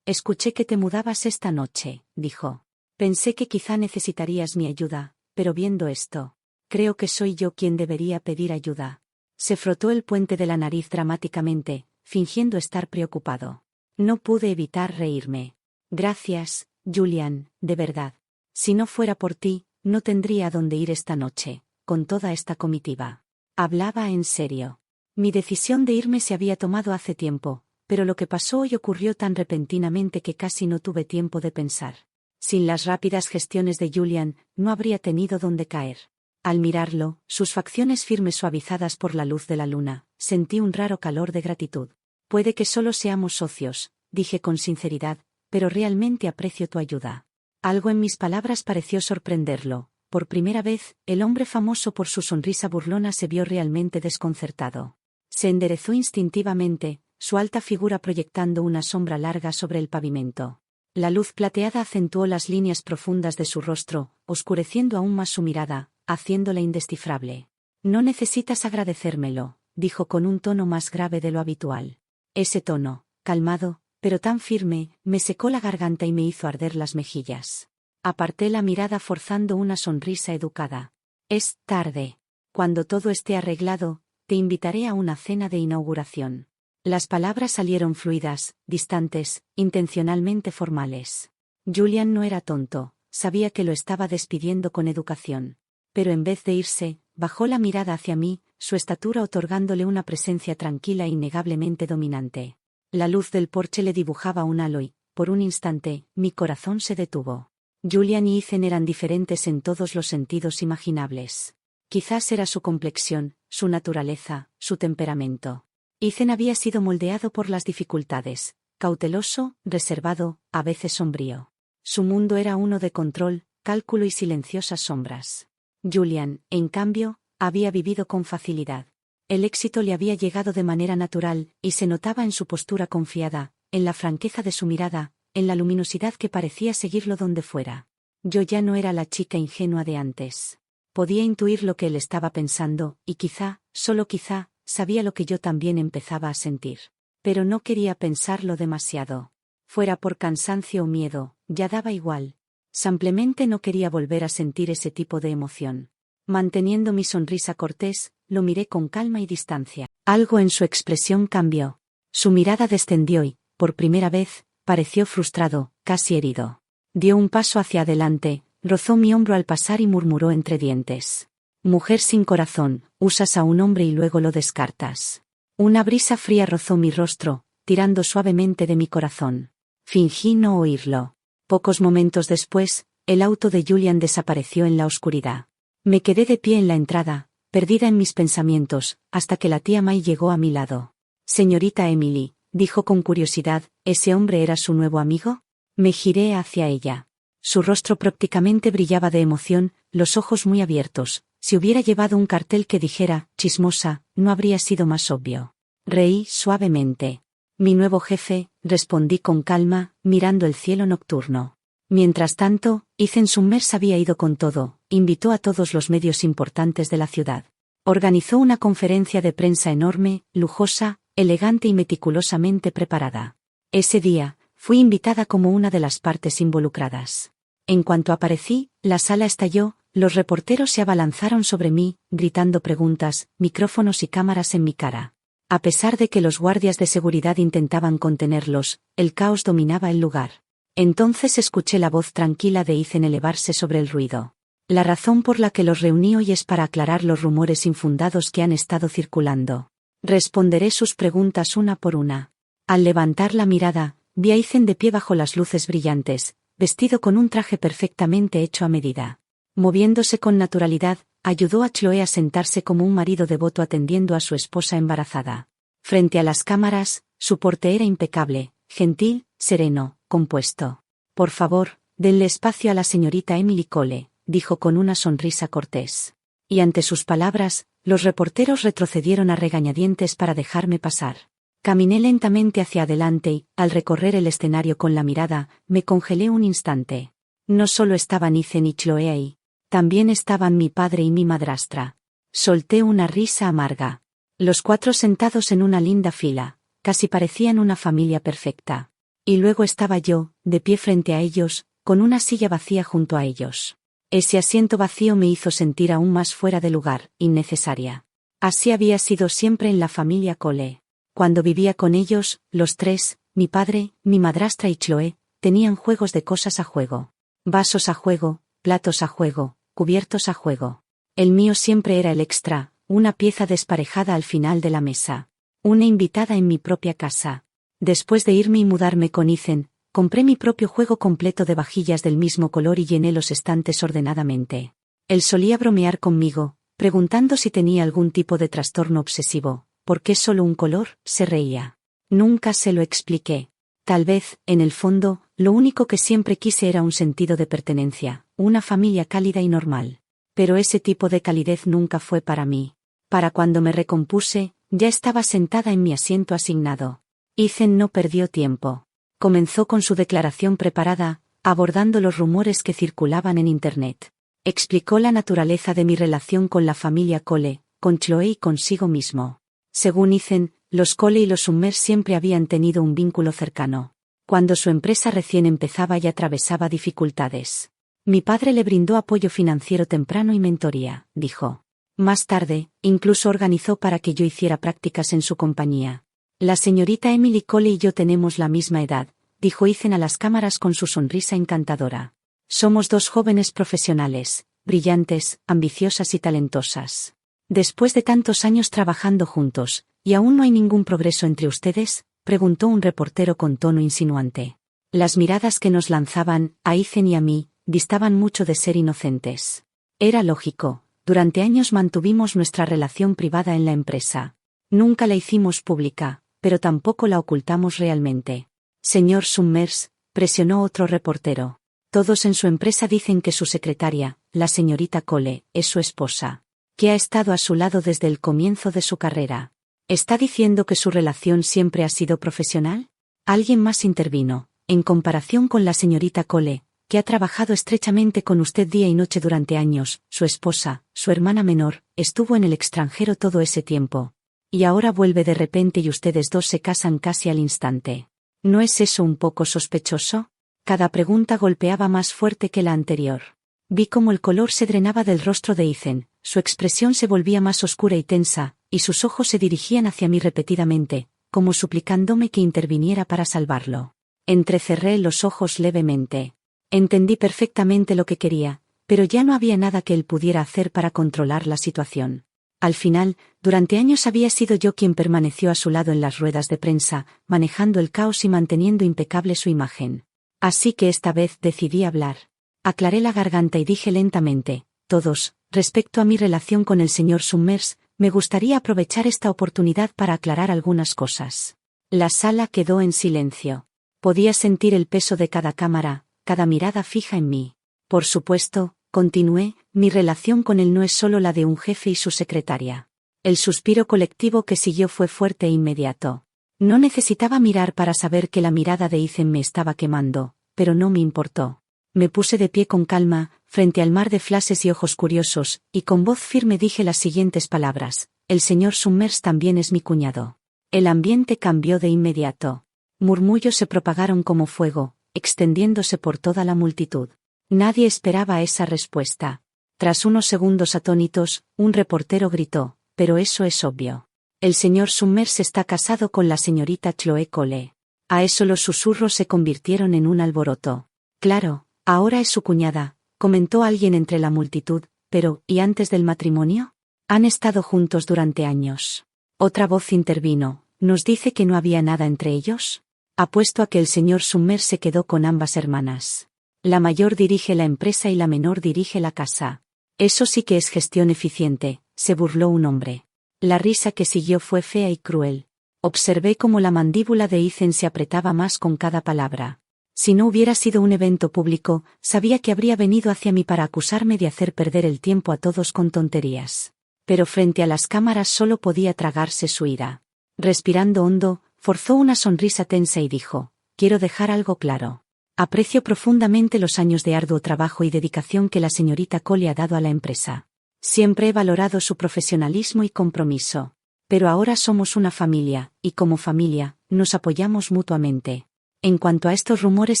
S1: Escuché que te mudabas esta noche, dijo. Pensé que quizá necesitarías mi ayuda, pero viendo esto, creo que soy yo quien debería pedir ayuda. Se frotó el puente de la nariz dramáticamente, fingiendo estar preocupado. No pude evitar reírme. Gracias, Julian, de verdad. Si no fuera por ti, no tendría a dónde ir esta noche, con toda esta comitiva. Hablaba en serio. Mi decisión de irme se había tomado hace tiempo, pero lo que pasó hoy ocurrió tan repentinamente que casi no tuve tiempo de pensar. Sin las rápidas gestiones de Julian, no habría tenido dónde caer. Al mirarlo, sus facciones firmes suavizadas por la luz de la luna, sentí un raro calor de gratitud. Puede que solo seamos socios, dije con sinceridad, pero realmente aprecio tu ayuda. Algo en mis palabras pareció sorprenderlo. Por primera vez, el hombre famoso por su sonrisa burlona se vio realmente desconcertado. Se enderezó instintivamente, su alta figura proyectando una sombra larga sobre el pavimento. La luz plateada acentuó las líneas profundas de su rostro, oscureciendo aún más su mirada, haciéndola indescifrable. No necesitas agradecérmelo, dijo con un tono más grave de lo habitual. Ese tono, calmado, pero tan firme, me secó la garganta y me hizo arder las mejillas. Aparté la mirada forzando una sonrisa educada. Es tarde. Cuando todo esté arreglado, te invitaré a una cena de inauguración. Las palabras salieron fluidas, distantes, intencionalmente formales. Julian no era tonto, sabía que lo estaba despidiendo con educación. Pero en vez de irse, bajó la mirada hacia mí, su estatura otorgándole una presencia tranquila e innegablemente dominante. La luz del porche le dibujaba un halo y, por un instante, mi corazón se detuvo. Julian y Ethan eran diferentes en todos los sentidos imaginables. Quizás era su complexión, su naturaleza, su temperamento. Ethan había sido moldeado por las dificultades, cauteloso, reservado, a veces sombrío. Su mundo era uno de control, cálculo y silenciosas sombras. Julian, en cambio, había vivido con facilidad. El éxito le había llegado de manera natural, y se notaba en su postura confiada, en la franqueza de su mirada, en la luminosidad que parecía seguirlo donde fuera. Yo ya no era la chica ingenua de antes. Podía intuir lo que él estaba pensando, y quizá, solo quizá, sabía lo que yo también empezaba a sentir. Pero no quería pensarlo demasiado. Fuera por cansancio o miedo, ya daba igual. Simplemente no quería volver a sentir ese tipo de emoción. Manteniendo mi sonrisa cortés, lo miré con calma y distancia. Algo en su expresión cambió. Su mirada descendió y, por primera vez, pareció frustrado, casi herido. Dio un paso hacia adelante, rozó mi hombro al pasar y murmuró entre dientes. Mujer sin corazón, usas a un hombre y luego lo descartas. Una brisa fría rozó mi rostro, tirando suavemente de mi corazón. Fingí no oírlo. Pocos momentos después, el auto de Julian desapareció en la oscuridad. Me quedé de pie en la entrada, perdida en mis pensamientos, hasta que la tía May llegó a mi lado. Señorita Emily, dijo con curiosidad, ¿ese hombre era su nuevo amigo? Me giré hacia ella. Su rostro prácticamente brillaba de emoción, los ojos muy abiertos. Si hubiera llevado un cartel que dijera, chismosa, no habría sido más obvio. Reí suavemente. Mi nuevo jefe, respondí con calma, mirando el cielo nocturno. Mientras tanto, Ethan Summers había ido con todo, invitó a todos los medios importantes de la ciudad. Organizó una conferencia de prensa enorme, lujosa, elegante y meticulosamente preparada. Ese día, fui invitada como una de las partes involucradas. En cuanto aparecí, la sala estalló, los reporteros se abalanzaron sobre mí, gritando preguntas, micrófonos y cámaras en mi cara. A pesar de que los guardias de seguridad intentaban contenerlos, el caos dominaba el lugar. Entonces escuché la voz tranquila de Ethan elevarse sobre el ruido. La razón por la que los reuní hoy es para aclarar los rumores infundados que han estado circulando. Responderé sus preguntas una por una. Al levantar la mirada, vi a Ethan de pie bajo las luces brillantes, vestido con un traje perfectamente hecho a medida. Moviéndose con naturalidad, ayudó a Chloe a sentarse como un marido devoto atendiendo a su esposa embarazada. Frente a las cámaras, su porte era impecable, gentil, sereno, compuesto. Por favor, Denle espacio a la señorita Emily Cole, dijo con una sonrisa cortés. Y ante sus palabras, los reporteros retrocedieron a regañadientes para dejarme pasar. Caminé lentamente hacia adelante y, al recorrer el escenario con la mirada, me congelé un instante. No solo estaban Ethan y Chloe ahí, también estaban mi padre y mi madrastra. Solté una risa amarga. Los cuatro sentados en una linda fila, casi parecían una familia perfecta. Y luego estaba yo, de pie frente a ellos, con una silla vacía junto a ellos. Ese asiento vacío me hizo sentir aún más fuera de lugar, innecesaria. Así había sido siempre en la familia Cole. Cuando vivía con ellos, los tres, mi padre, mi madrastra y Chloe, tenían juegos de cosas a juego. Vasos a juego, platos a juego, cubiertos a juego. El mío siempre era el extra, una pieza desparejada al final de la mesa. Una invitada en mi propia casa. Después de irme y mudarme con Ethan, compré mi propio juego completo de vajillas del mismo color y llené los estantes ordenadamente. Él solía bromear conmigo, preguntando si tenía algún tipo de trastorno obsesivo. ¿Por qué solo un color? Se reía. Nunca se lo expliqué. Tal vez, en el fondo, lo único que siempre quise era un sentido de pertenencia, una familia cálida y normal. Pero ese tipo de calidez nunca fue para mí. Para cuando me recompuse, ya estaba sentada en mi asiento asignado. Ethan no perdió tiempo. Comenzó con su declaración preparada, abordando los rumores que circulaban en Internet. Explicó la naturaleza de mi relación con la familia Cole, con Chloe y consigo mismo. Según Ethan, los Cole y los Summers siempre habían tenido un vínculo cercano. Cuando su empresa recién empezaba y atravesaba dificultades. Mi padre le brindó apoyo financiero temprano y mentoría, dijo. Más tarde, incluso organizó para que yo hiciera prácticas en su compañía. La señorita Emily Cole y yo tenemos la misma edad, dijo Ethan a las cámaras con su sonrisa encantadora. Somos dos jóvenes profesionales, brillantes, ambiciosas y talentosas. Después de tantos años trabajando juntos, ¿y aún no hay ningún progreso entre ustedes?, preguntó un reportero con tono insinuante. Las miradas que nos lanzaban, a Ethan y a mí, distaban mucho de ser inocentes. Era lógico, durante años mantuvimos nuestra relación privada en la empresa. Nunca la hicimos pública, pero tampoco la ocultamos realmente. Señor Summers, presionó otro reportero. Todos en su empresa dicen que su secretaria, la señorita Cole, es su esposa. Que ha estado a su lado desde el comienzo de su carrera. ¿Está diciendo que su relación siempre ha sido profesional? Alguien más intervino. En comparación con la señorita Cole, que ha trabajado estrechamente con usted día y noche durante años, su esposa, su hermana menor, estuvo en el extranjero todo ese tiempo. Y ahora vuelve de repente y ustedes dos se casan casi al instante. ¿No es eso un poco sospechoso? Cada pregunta golpeaba más fuerte que la anterior. Vi cómo el color se drenaba del rostro de Ethan, su expresión se volvía más oscura y tensa, y sus ojos se dirigían hacia mí repetidamente, como suplicándome que interviniera para salvarlo. Entrecerré los ojos levemente. Entendí perfectamente lo que quería, pero ya no había nada que él pudiera hacer para controlar la situación. Al final, durante años había sido yo quien permaneció a su lado en las ruedas de prensa, manejando el caos y manteniendo impecable su imagen. Así que esta vez decidí hablar. Aclaré la garganta y dije lentamente, todos, respecto a mi relación con el señor Summers, me gustaría aprovechar esta oportunidad para aclarar algunas cosas. La sala quedó en silencio. Podía sentir el peso de cada cámara, cada mirada fija en mí. Por supuesto, continué, mi relación con él no es solo la de un jefe y su secretaria. El suspiro colectivo que siguió fue fuerte e inmediato. No necesitaba mirar para saber que la mirada de Ethan me estaba quemando, pero no me importó. Me puse de pie con calma, frente al mar de flashes y ojos curiosos, y con voz firme dije las siguientes palabras: el señor Summers también es mi cuñado. El ambiente cambió de inmediato. Murmullos se propagaron como fuego, extendiéndose por toda la multitud. Nadie esperaba esa respuesta. Tras unos segundos atónitos, un reportero gritó, pero eso es obvio. El señor Summers está casado con la señorita Chloe Cole. A eso los susurros se convirtieron en un alboroto. Claro, ahora es su cuñada, comentó alguien entre la multitud, pero, ¿y antes del matrimonio? Han estado juntos durante años. Otra voz intervino, ¿nos dice que no había nada entre ellos? Apuesto a que el señor Summers se quedó con ambas hermanas. La mayor dirige la empresa y la menor dirige la casa. Eso sí que es gestión eficiente, se burló un hombre. La risa que siguió fue fea y cruel. Observé cómo la mandíbula de Ethan se apretaba más con cada palabra. Si no hubiera sido un evento público, sabía que habría venido hacia mí para acusarme de hacer perder el tiempo a todos con tonterías. Pero frente a las cámaras solo podía tragarse su ira. Respirando hondo, forzó una sonrisa tensa y dijo: quiero dejar algo claro. Aprecio profundamente los años de arduo trabajo y dedicación que la señorita Cole ha dado a la empresa. Siempre he valorado su profesionalismo y compromiso. Pero ahora somos una familia, y como familia, nos apoyamos mutuamente. En cuanto a estos rumores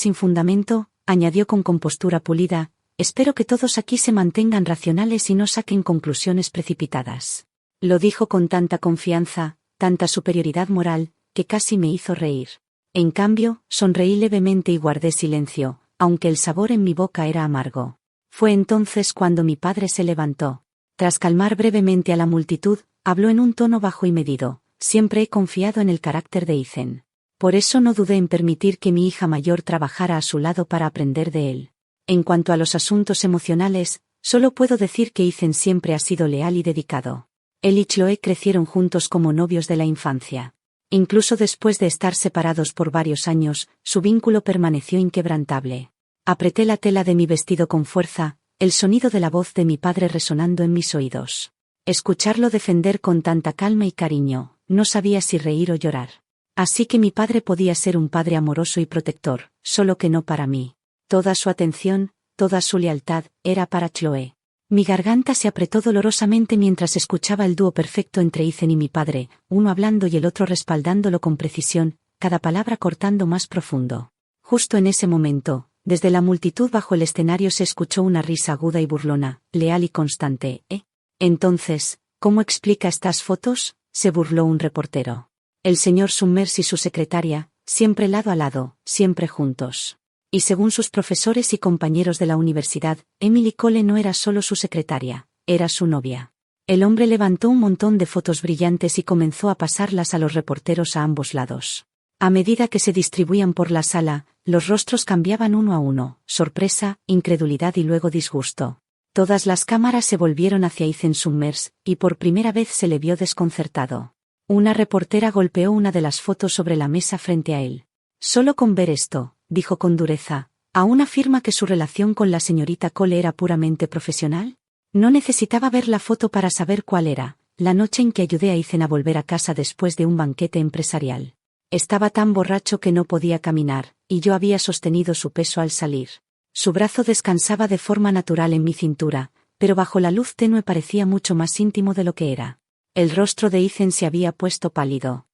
S1: sin fundamento, añadió con compostura pulida, espero que todos aquí se mantengan racionales y no saquen conclusiones precipitadas. Lo dijo con tanta confianza, tanta superioridad moral, que casi me hizo reír. En cambio, sonreí levemente y guardé silencio, aunque el sabor en mi boca era amargo. Fue entonces cuando mi padre se levantó. Tras calmar brevemente a la multitud, habló en un tono bajo y medido: siempre he confiado en el carácter de Ethan. Por eso no dudé en permitir que mi hija mayor trabajara a su lado para aprender de él. En cuanto a los asuntos emocionales, solo puedo decir que Ethan siempre ha sido leal y dedicado. Él y Chloe crecieron juntos como novios de la infancia. Incluso después de estar separados por varios años, su vínculo permaneció inquebrantable. Apreté la tela de mi vestido con fuerza, el sonido de la voz de mi padre resonando en mis oídos. Escucharlo defender con tanta calma y cariño, no sabía si reír o llorar. Así que mi padre podía ser un padre amoroso y protector, solo que no para mí. Toda su atención, toda su lealtad, era para Chloe. Mi garganta se apretó dolorosamente mientras escuchaba el dúo perfecto entre Ethan y mi padre, uno hablando y el otro respaldándolo con precisión, cada palabra cortando más profundo. Justo en ese momento, desde la multitud bajo el escenario se escuchó una risa aguda y burlona, leal y constante. Entonces, ¿cómo explica estas fotos?, se burló un reportero. El señor Summers y su secretaria, siempre lado a lado, siempre juntos. Y según sus profesores y compañeros de la universidad, Emily Cole no era solo su secretaria, era su novia. El hombre levantó un montón de fotos brillantes y comenzó a pasarlas a los reporteros a ambos lados. A medida que se distribuían por la sala, los rostros cambiaban uno a uno, sorpresa, incredulidad y luego disgusto. Todas las cámaras se volvieron hacia Ethan Summers, y por primera vez se le vio desconcertado. Una reportera golpeó una de las fotos sobre la mesa frente a él. Solo con ver esto, dijo con dureza, ¿aún afirma que su relación con la señorita Cole era puramente profesional? No necesitaba ver la foto para saber cuál era, la noche en que ayudé a Ethan a volver a casa después de un banquete empresarial. Estaba tan borracho que no podía caminar, y yo había sostenido su peso al salir. Su brazo descansaba de forma natural en mi cintura, pero bajo la luz tenue parecía mucho más íntimo de lo que era. El rostro de Ethan se había puesto pálido.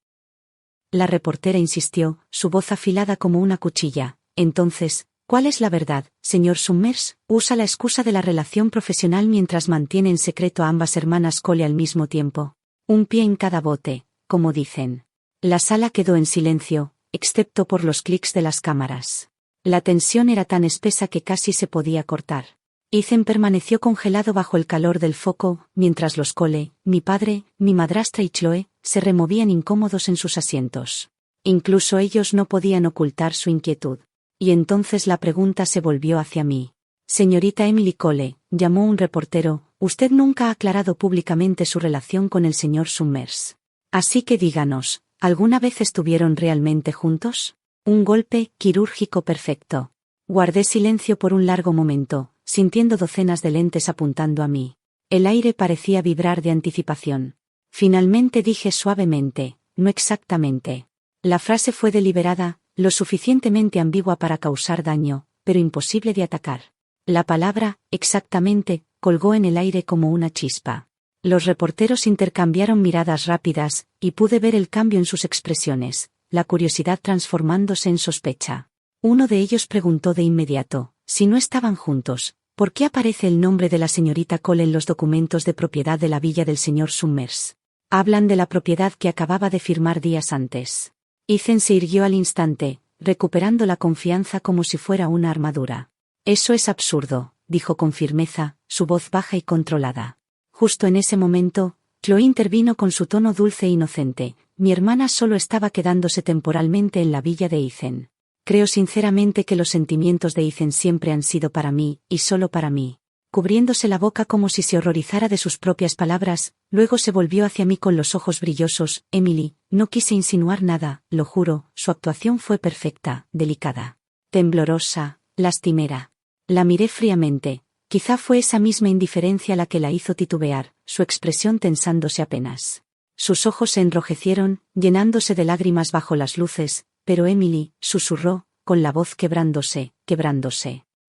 S1: La reportera insistió, su voz afilada como una cuchilla. Entonces, ¿cuál es la verdad, señor Summers? Usa la excusa de la relación profesional mientras mantiene en secreto a ambas hermanas Cole al mismo tiempo. Un pie en cada bote, como dicen. La sala quedó en silencio, excepto por los clics de las cámaras. La tensión era tan espesa que casi se podía cortar. Ethan permaneció congelado bajo el calor del foco, mientras los Cole, mi padre, mi madrastra y Chloe, se removían incómodos en sus asientos. Incluso ellos no podían ocultar su inquietud. Y entonces la pregunta se volvió hacia mí. Señorita Emily Cole, llamó un reportero, usted nunca ha aclarado públicamente su relación con el señor Summers. Así que díganos, ¿alguna vez estuvieron realmente juntos? Un golpe quirúrgico perfecto. Guardé silencio por un largo momento, sintiendo docenas de lentes apuntando a mí. El aire parecía vibrar de anticipación. Finalmente dije suavemente, no exactamente. La frase fue deliberada, lo suficientemente ambigua para causar daño, pero imposible de atacar. La palabra, exactamente, colgó en el aire como una chispa. Los reporteros intercambiaron miradas rápidas, y pude ver el cambio en sus expresiones, la curiosidad transformándose en sospecha. Uno de ellos preguntó de inmediato, si no estaban juntos, ¿por qué aparece el nombre de la señorita Cole en los documentos de propiedad de la villa del señor Summers? Hablan de la propiedad que acababa de firmar días antes. Ethan se irguió al instante, recuperando la confianza como si fuera una armadura. Eso es absurdo, dijo con firmeza, su voz baja y controlada. Justo en ese momento, Chloe intervino con su tono dulce e inocente. Mi hermana solo estaba quedándose temporalmente en la villa de Ethan. Creo sinceramente que los sentimientos de Ethan siempre han sido para mí, y solo para mí. Cubriéndose la boca como si se horrorizara de sus propias palabras, luego se volvió hacia mí con los ojos brillosos. Emily, no quise insinuar nada, lo juro, su actuación fue perfecta, delicada. Temblorosa, lastimera. La miré fríamente. Quizá fue esa misma indiferencia la que la hizo titubear, su expresión tensándose apenas. Sus ojos se enrojecieron, llenándose de lágrimas bajo las luces, pero Emily, susurró, con la voz quebrándose.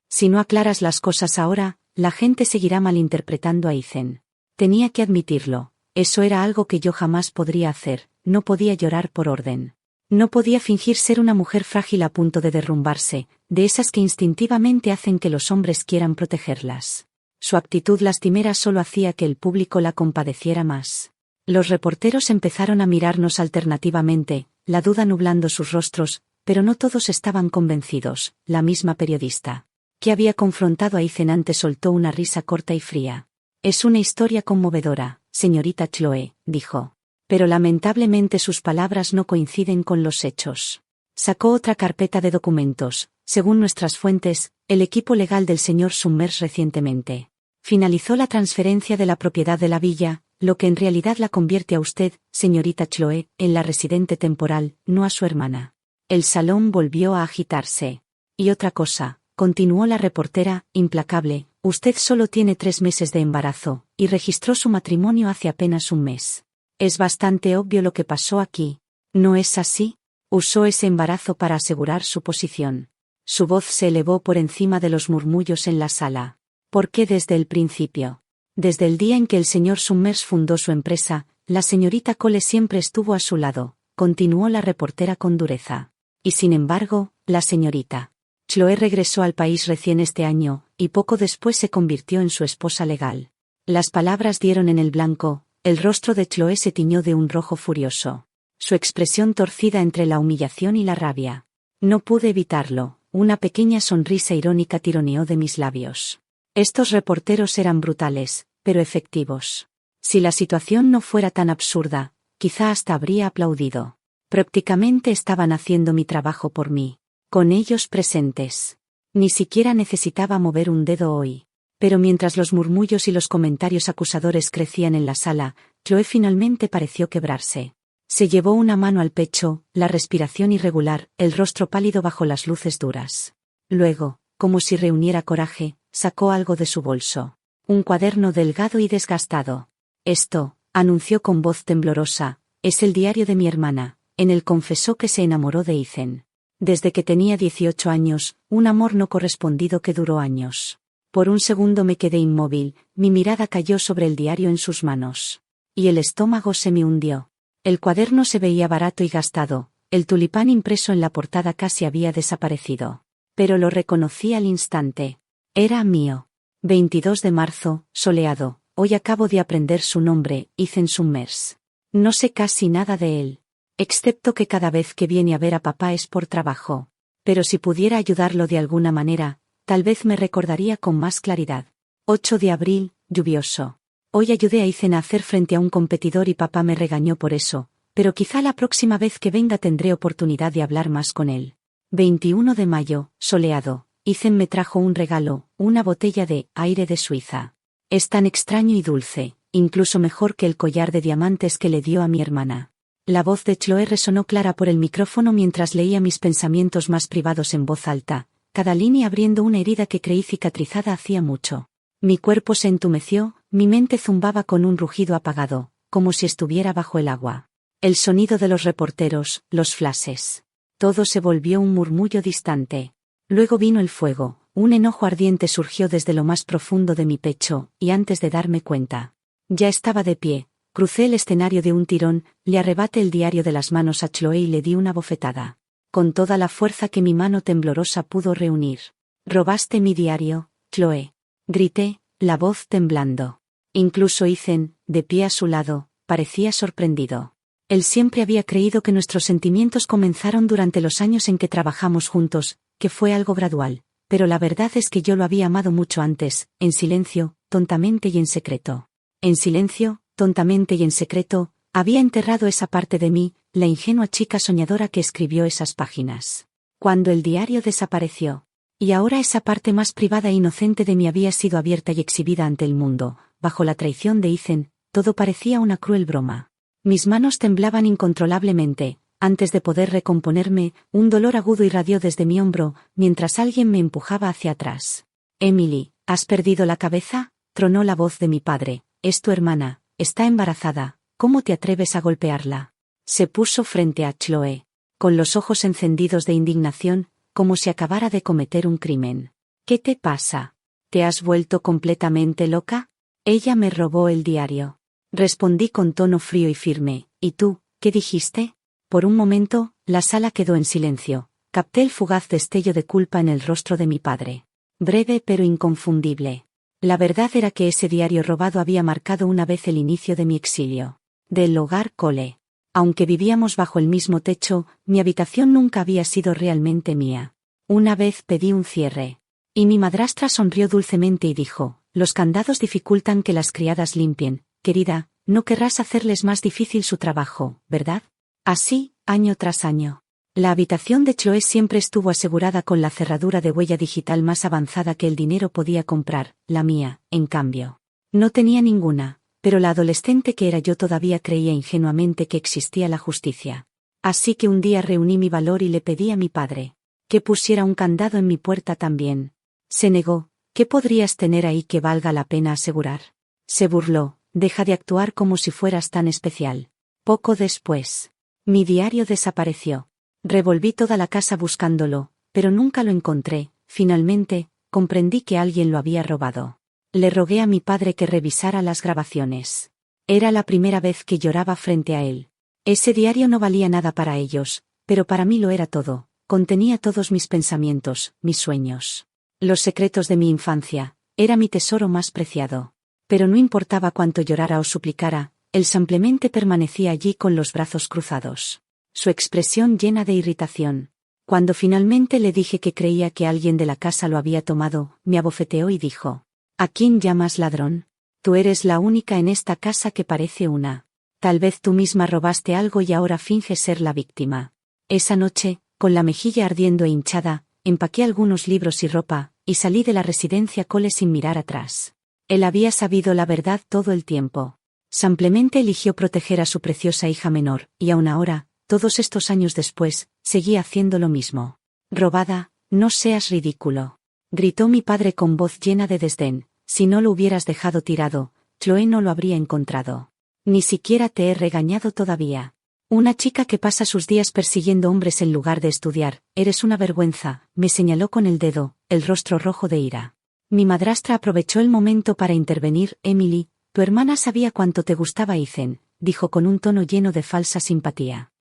S1: Si no aclaras las cosas ahora, la gente seguirá malinterpretando a Ethan. Tenía que admitirlo. Eso era algo que yo jamás podría hacer, no podía llorar por orden. No podía fingir ser una mujer frágil a punto de derrumbarse, de esas que instintivamente hacen que los hombres quieran protegerlas. Su actitud lastimera solo hacía que el público la compadeciera más. Los reporteros empezaron a mirarnos alternativamente, la duda nublando sus rostros, pero no todos estaban convencidos. La misma periodista, que había confrontado a Ethan antes, soltó una risa corta y fría. Es una historia conmovedora, señorita Chloe, dijo. Pero lamentablemente sus palabras no coinciden con los hechos. Sacó otra carpeta de documentos. Según nuestras fuentes, el equipo legal del señor Summers recientemente finalizó la transferencia de la propiedad de la villa, lo que en realidad la convierte a usted, señorita Chloe, en la residente temporal, no a su hermana. El salón volvió a agitarse. Y otra cosa, continuó la reportera, implacable, usted solo tiene 3 meses de embarazo, y registró su matrimonio hace apenas un mes. Es bastante obvio lo que pasó aquí. ¿No es así? Usó ese embarazo para asegurar su posición. Su voz se elevó por encima de los murmullos en la sala. ¿Por qué desde el principio? Desde el día en que el señor Summers fundó su empresa, la señorita Cole siempre estuvo a su lado, continuó la reportera con dureza. Y sin embargo, la señorita Chloe regresó al país recién este año, y poco después se convirtió en su esposa legal. Las palabras dieron en el blanco. El rostro de Chloe se tiñó de un rojo furioso. Su expresión torcida entre la humillación y la rabia. No pude evitarlo, una pequeña sonrisa irónica tironeó de mis labios. Estos reporteros eran brutales, pero efectivos. Si la situación no fuera tan absurda, quizá hasta habría aplaudido. Prácticamente estaban haciendo mi trabajo por mí. Con ellos presentes. Ni siquiera necesitaba mover un dedo hoy. Pero mientras los murmullos y los comentarios acusadores crecían en la sala, Chloe finalmente pareció quebrarse. Se llevó una mano al pecho, la respiración irregular, el rostro pálido bajo las luces duras. Luego, como si reuniera coraje, sacó algo de su bolso. Un cuaderno delgado y desgastado. Esto, anunció con voz temblorosa, es el diario de mi hermana. En él confesó que se enamoró de Ethan. Desde que tenía 18 años, un amor no correspondido que duró años. Por un segundo me quedé inmóvil, mi mirada cayó sobre el diario en sus manos. Y el estómago se me hundió. El cuaderno se veía barato y gastado, el tulipán impreso en la portada casi había desaparecido. Pero lo reconocí al instante. Era mío. 22 de marzo, soleado, hoy acabo de aprender su nombre, Ethan Summers. No sé casi nada de él. Excepto que cada vez que viene a ver a papá es por trabajo. Pero si pudiera ayudarlo de alguna manera, tal vez me recordaría con más claridad. 8 de abril, lluvioso. Hoy ayudé a Ethan a hacer frente a un competidor y papá me regañó por eso, pero quizá la próxima vez que venga tendré oportunidad de hablar más con él. 21 de mayo, soleado. Ethan me trajo un regalo, una botella de aire de Suiza. Es tan extraño y dulce, incluso mejor que el collar de diamantes que le dio a mi hermana. La voz de Chloe resonó clara por el micrófono mientras leía mis pensamientos más privados en voz alta. Cada línea abriendo una herida que creí cicatrizada hacía mucho. Mi cuerpo se entumeció, mi mente zumbaba con un rugido apagado, como si estuviera bajo el agua. El sonido de los reporteros, los flashes. Todo se volvió un murmullo distante. Luego vino el fuego, un enojo ardiente surgió desde lo más profundo de mi pecho, y antes de darme cuenta, ya estaba de pie, crucé el escenario de un tirón, le arrebaté el diario de las manos a Chloe y le di una bofetada. Con toda la fuerza que mi mano temblorosa pudo reunir. «Robaste mi diario, Chloe», grité, la voz temblando. Incluso Ethan, de pie a su lado, parecía sorprendido. Él siempre había creído que nuestros sentimientos comenzaron durante los años en que trabajamos juntos, que fue algo gradual, pero la verdad es que yo lo había amado mucho antes, en silencio, tontamente y en secreto. En silencio, tontamente y en secreto, había enterrado esa parte de mí, la ingenua chica soñadora que escribió esas páginas. Cuando el diario desapareció. Y ahora esa parte más privada e inocente de mí había sido abierta y exhibida ante el mundo, bajo la traición de Ethan, todo parecía una cruel broma. Mis manos temblaban incontrolablemente, Antes de poder recomponerme, un dolor agudo irradió desde mi hombro, mientras alguien me empujaba hacia atrás. Emily, ¿has perdido la cabeza? Tronó la voz de mi padre. Es tu hermana, está embarazada, ¿cómo te atreves a golpearla? Se puso frente a Chloe, con los ojos encendidos de indignación, como si acabara de cometer un crimen. ¿Qué te pasa? ¿Te has vuelto completamente loca? Ella me robó el diario. Respondí con tono frío y firme. ¿Y tú, qué dijiste? Por un momento, la sala quedó en silencio. Capté el fugaz destello de culpa en el rostro de mi padre. Breve pero inconfundible. La verdad era que ese diario robado había marcado una vez el inicio de mi exilio. Del hogar Cole. Aunque vivíamos bajo el mismo techo, mi habitación nunca había sido realmente mía. Una vez pedí un cierre. Y mi madrastra sonrió dulcemente y dijo, los candados dificultan que las criadas limpien. Querida, no querrás hacerles más difícil su trabajo, ¿verdad? Así, año tras año. La habitación de Chloe siempre estuvo asegurada con la cerradura de huella digital más avanzada que el dinero podía comprar. La mía, en cambio, no tenía ninguna, pero la adolescente que era yo todavía creía ingenuamente que existía la justicia. Así que un día reuní mi valor y le pedí a mi padre que pusiera un candado en mi puerta también. Se negó. ¿Qué podrías tener ahí que valga la pena asegurar? Se burló. Deja de actuar como si fueras tan especial. Poco después, mi diario desapareció. Revolví toda la casa buscándolo, pero nunca lo encontré. Finalmente, comprendí que alguien lo había robado. Le rogué a mi padre que revisara las grabaciones. Era la primera vez que lloraba frente a él. Ese diario no valía nada para ellos, pero para mí lo era todo. Contenía todos mis pensamientos, mis sueños. Los secretos de mi infancia. Era mi tesoro más preciado. Pero no importaba cuánto llorara o suplicara, él simplemente permanecía allí con los brazos cruzados. Su expresión llena de irritación. Cuando finalmente le dije que creía que alguien de la casa lo había tomado, me abofeteó y dijo: ¿A quién llamas ladrón? Tú eres la única en esta casa que parece una. Tal vez tú misma robaste algo y ahora finges ser la víctima. Esa noche, con la mejilla ardiendo e hinchada, empaqué algunos libros y ropa, y salí de la residencia Cole sin mirar atrás. Él había sabido la verdad todo el tiempo. Simplemente eligió proteger a su preciosa hija menor, y aún ahora, todos estos años después, seguía haciendo lo mismo. Robada, no seas ridículo. Gritó mi padre con voz llena de desdén. Si no lo hubieras dejado tirado, Chloe no lo habría encontrado. Ni siquiera te he regañado todavía. Una chica que pasa sus días persiguiendo hombres en lugar de estudiar, eres una vergüenza, me señaló con el dedo, el rostro rojo de ira. Mi madrastra aprovechó el momento para intervenir. Emily, tu hermana sabía cuánto te gustaba Ethan, dijo con un tono lleno de falsa simpatía.